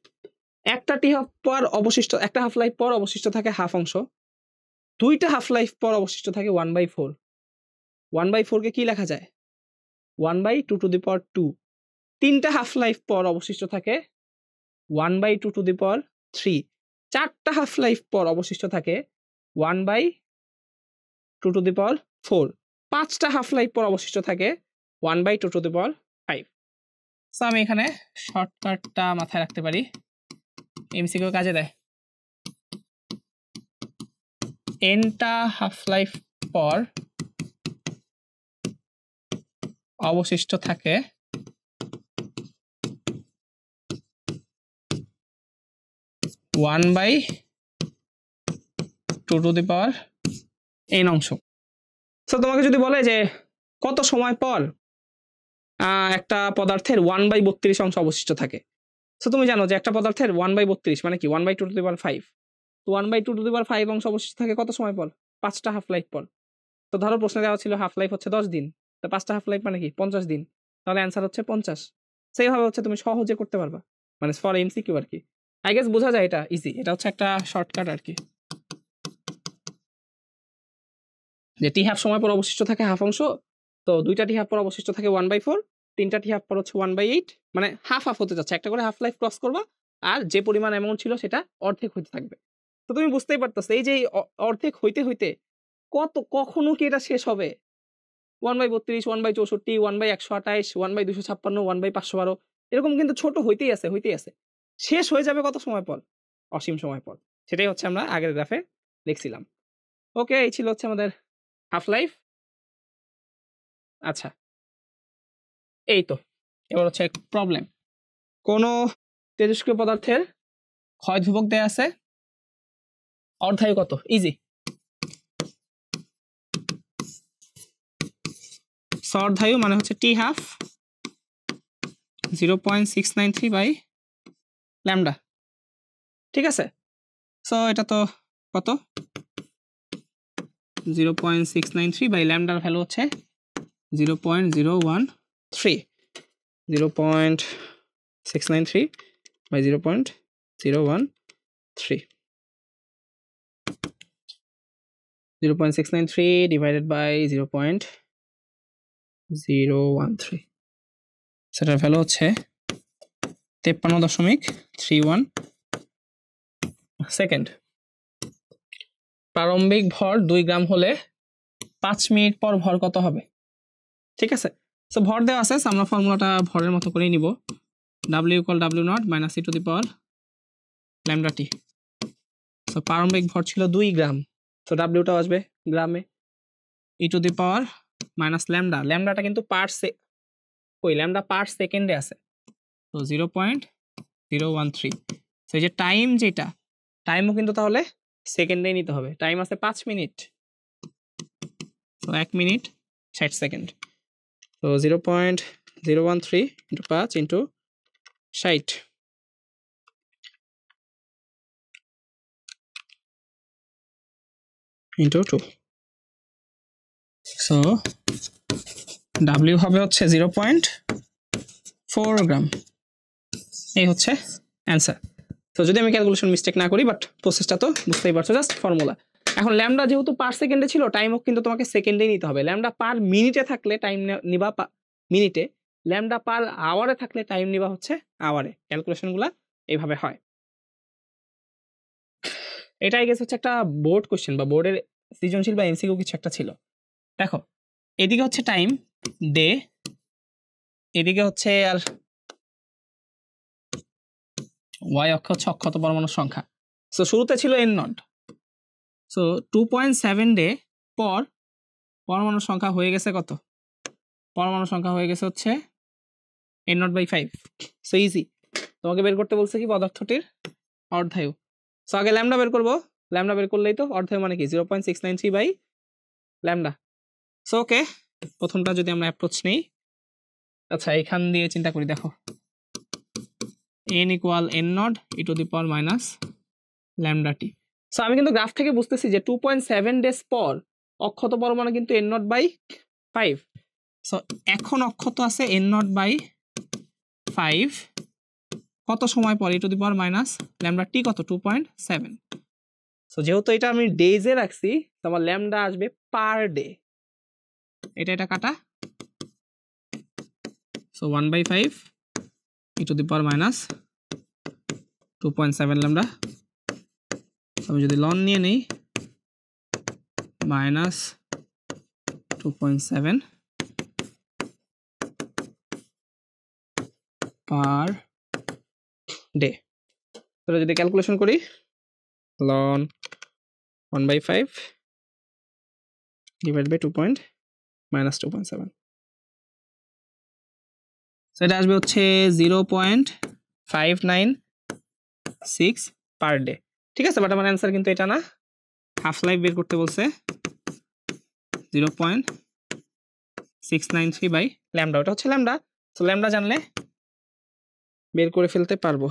একটা টি হাফ পর অবশিষ্ট, একটা হাফ লাইফ পর অবশিষ্ট থাকে হাফ অংশ, দুইটা হাফ লাইফ পর অবশিষ্ট থাকে 1/4। 1/4 কে কি লেখা যায়? 1/2 তিনটা হাফ লাইফ পর অবশিষ্ট থাকে 1/2 চারটা হাফ লাইফ পর অবশিষ্ট থাকে 1/2 পাঁচটা হাফ লাইফ পর অবশিষ্ট থাকে 1/2 সো আমি এখানে শর্টকাটটা মাথায় রাখতে পারি, এমসিকিউ কাজে দেয়। এনটা হাফ লাইফ পর অবশিষ্ট থাকে 1/2 অংশ। সো তোমাকে যদি বলে যে কত সময় পর একটা পদার্থের 1/32 অংশ অবশিষ্ট থাকে, সো তুমি জানো যে একটা পদার্থের 1/32 মানে কি 1/2 তো 1/2 অংশ অবশিষ্ট থাকে কত সময় পর? পাঁচটা হাফ লাইফ পর। তো ধরো প্রশ্নে দেওয়া ছিল হাফ লাইফ হচ্ছে 10 দিন, তো পাঁচটা হাফ লাইফ মানে কি 50 দিন, তাহলে অ্যান্সার হচ্ছে 50। সেইভাবে হচ্ছে তুমি সহজে করতে পারবা, মানে ফর এমসিকিউ আর কি। আই গেস বোঝা যায়, এটা ইজি, এটা হচ্ছে একটা শর্টকাট আর কি, যে টি হাফ সময় পর অবশিষ্ট থাকে হাফ অংশ, তো দুইটা টি হাফ পর অবশিষ্ট থাকে 1/4, তিনটা টি হাফ পর হচ্ছে 1/8, মানে হাফ হাফ হতে যাচ্ছে, একটা করে হাফ লাইফ ক্রস করবা, আর যে পরিমাণ অ্যামাউন্ট ছিল সেটা অর্ধেক হইতে থাকবে। তো তুমি বুঝতেই পারতেছো এই যে অর্ধেক হইতে হইতে কখনো কি এটা শেষ হবে? 1/32, 1/64, 1/128, 1/256, 1/512, এরকম কিন্তু ছোট হইতেই আছে, শেষ হয়ে যাবে কত সময় পর? অসীম সময় পর। সেটাই হচ্ছে আমরা আগের গ্রাফে লিখছিলাম। ওকে, এই ছিল হচ্ছে আমাদের হাফ লাইফ। আচ্ছা, এই তো এবার হচ্ছে প্রবলেম। কোন তেজস্ক্রিয় পদার্থের ক্ষয় ধ্রুবক দেয়া আছে, অর্ধায়ু কত? ইজি, অর্ধায়ু মানে হচ্ছে টি হাফ 0.693 বাই ল্যামডা, ঠিক আছে? সো এটা তো কত? 0.693 বাই ল্যামডার ভ্যালু হচ্ছে 0.013, 0.693 বাই 0.013, 0.693 divided by 0.013, সেটার ভ্যালু হচ্ছে 53.31 সেকেন্ড। প্রারম্ভিক ভর 2 গ্রাম হলে 5 মিনিট পর ভর কত হবে? ঠিক আছে, সো ভর দেওয়া আছে, আমরা ফর্মুলাটা ভরের মতো করেই নিব, W = W0 - e to the power lambda t। So প্রারম্ভিক ভর ছিল 2 গ্রাম, সো Wটাও আসবে গ্রামে, e to the power minus lambda, ল্যামডাটা কিন্তু ল্যামডা পার সেকেন্ডে আছে, তো 0.013। সো এই যে টাইম, যেটা টাইমও কিন্তু তাহলে সেকেন্ডেই নিতে হবে, টাইম আছে 5 মিনিট, তো 1 মিনিট 60 সেকেন্ড, তো 0.013 × 5 × 60, ইন্টু 2। সো ডাব্লিউ হবে হচ্ছে 0.4 গ্রাম। এই হচ্ছে অ্যান্সার। তো যদি আমি ক্যালকুলেশন মিস্টেক না করি, বাট প্রসেসটা তো বুঝতেই পারছো, জাস্ট ফর্মুলা। এখন ল্যামডা যেহেতু পার সেকেন্ডে ছিল, টাইমও কিন্তু তোমাকে সেকেন্ডেই নিতে হবে। ল্যামডা পার মিনিটে থাকলে টাইম নিবা মিনিটে, ল্যামডা পার আওয়ারে থাকলে টাইম নিবা হচ্ছে আওয়ারে। ক্যালকুলেশনগুলো এইভাবে হয়। এটাই গেছে হচ্ছে একটা বোর্ড কোশ্চেন বা বোর্ডের সৃজনশীল বা এমসিকিউ কিছু একটা ছিল। দেখো এদিকে হচ্ছে টাইম ডে, এদিকে হচ্ছে আর ওয়াই অক্ষ হচ্ছে অক্ষত পরমাণুর সংখ্যা। সো শুরুতে ছিল এন নট। সো 2.7 ডে পর পরমাণুর সংখ্যা হয়ে গেছে কত? পরমাণুর সংখ্যা হয়ে গেছে হচ্ছে N not by 5। So easy. তোমাকে বের করতে বলছে কি পদার্থটির অর্ধায়ু। সো আগে ল্যামডা বের করবো। ল্যামডা বের করলেই তো অর্ধায়ু মানে কি 0.693 বাই ল্যামডা। সো ওকে, প্রথমটা যদি আমরা অ্যাপ্রোচ নেই, আচ্ছা এখান দিয়ে চিন্তা করি। দেখো n equal N naught e to the power minus lambda t. So আমি কিন্তু গ্রাফ থেকে বুঝতেছি যে 2.7 ডেজ পর অক্ষত পরমাণু কিন্তু এন নট বাই 5। সো এখন অক্ষত আছে এন নট বাই 5, কত সময় পর e to the power minus lambda t কত 2.7। সো যেহেতু এটা আমি ডেজে রাখছি, তো আমার ল্যামডা আসবে পার ডে। এটা কাটা। So 1/5 E to the power minus 2.7 lambda. আমি যদি লন নিয়ে নেই মাইনাস 2.7 পার ডে। তাহলে যদি ক্যালকুলেশন করি, লন 1/5 ডিভাইড বাই 2.7, সেটা আসবে হচ্ছে 0.596 পার ডে। ঠিক আছে, বাট আমার অ্যান্সার কিন্তু এটা না। হাফ লাইফ বের করতে বলছে 0.693 বাই ল্যামডা। ওটা হচ্ছে ল্যামডা। সো ল্যামডা জানলে বের করে ফেলতে পারবো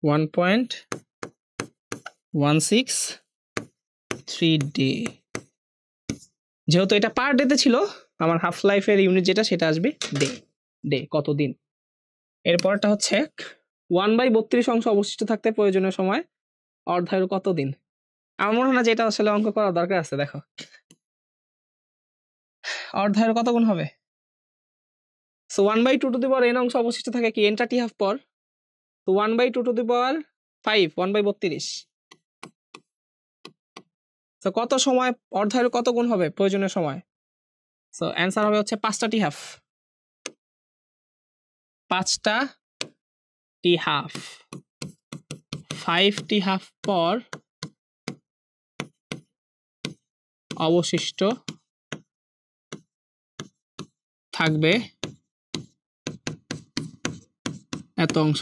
1.163 ডে। যেহেতু এটা পার ডেতে ছিল, আমার হাফ লাইফের ইউনিট যেটা সেটা আসবে ডে। ডে কতদিন। এরপরটা হচ্ছে 1/32 অংশ অবশিষ্ট থাকতে প্রয়োজনীয় সময় অর্ধায়ুর কতদিন। আমার মনে হয় না যে এটা আসলে অঙ্ক করার দরকার আছে। দেখো অর্ধায়ুর কত গুণ হবে। So 1/2 two the power n অংশ অবশিষ্ট থাকে কি এনটা টি হাফ পর। তো 1/2 টু দি পাওয়ার 5 1/32। তো কত সময় অর্ধায়ুর কত গুণ হবে প্রয়োজনীয় সময়। সো অ্যান্সার হবে হচ্ছে 5টা টি হাফ। 5টা টি হাফ। 5 টি হাফ পর অবশিষ্ট থাকবে এত অংশ।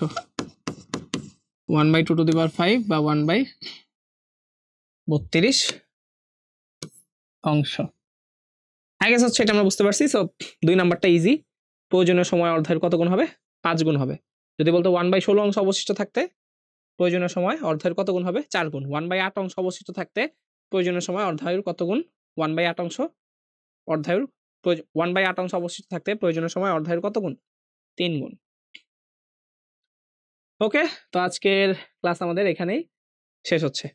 1/2 টু দি পাওয়ার 5 বা 1/32 অংশ। আগে হচ্ছে এটা আমরা বুঝতে পারছি। সো 2 নাম্বারটা ইজি। প্রয়োজনীয় সময় অর্ধায়ুর কত গুণ হবে? 5 গুণ হবে। যদি বলতো 1/16 অংশ অবশিষ্ট থাকতে প্রয়োজনীয় সময় অর্ধায়ুর কত গুণ হবে? 4 গুণ। 1/8 অংশ অবশিষ্ট থাকতে প্রয়োজনীয় সময় অর্ধায়ুর কত গুণ? 1/8 অংশ অর্ধায়ুর 1/8 অংশ অবশিষ্ট থাকতে প্রয়োজনীয় সময় অর্ধায়ুর কত গুণ? 3 গুণ। ওকে, তো আজকের ক্লাস আমাদের এখানেই শেষ হচ্ছে।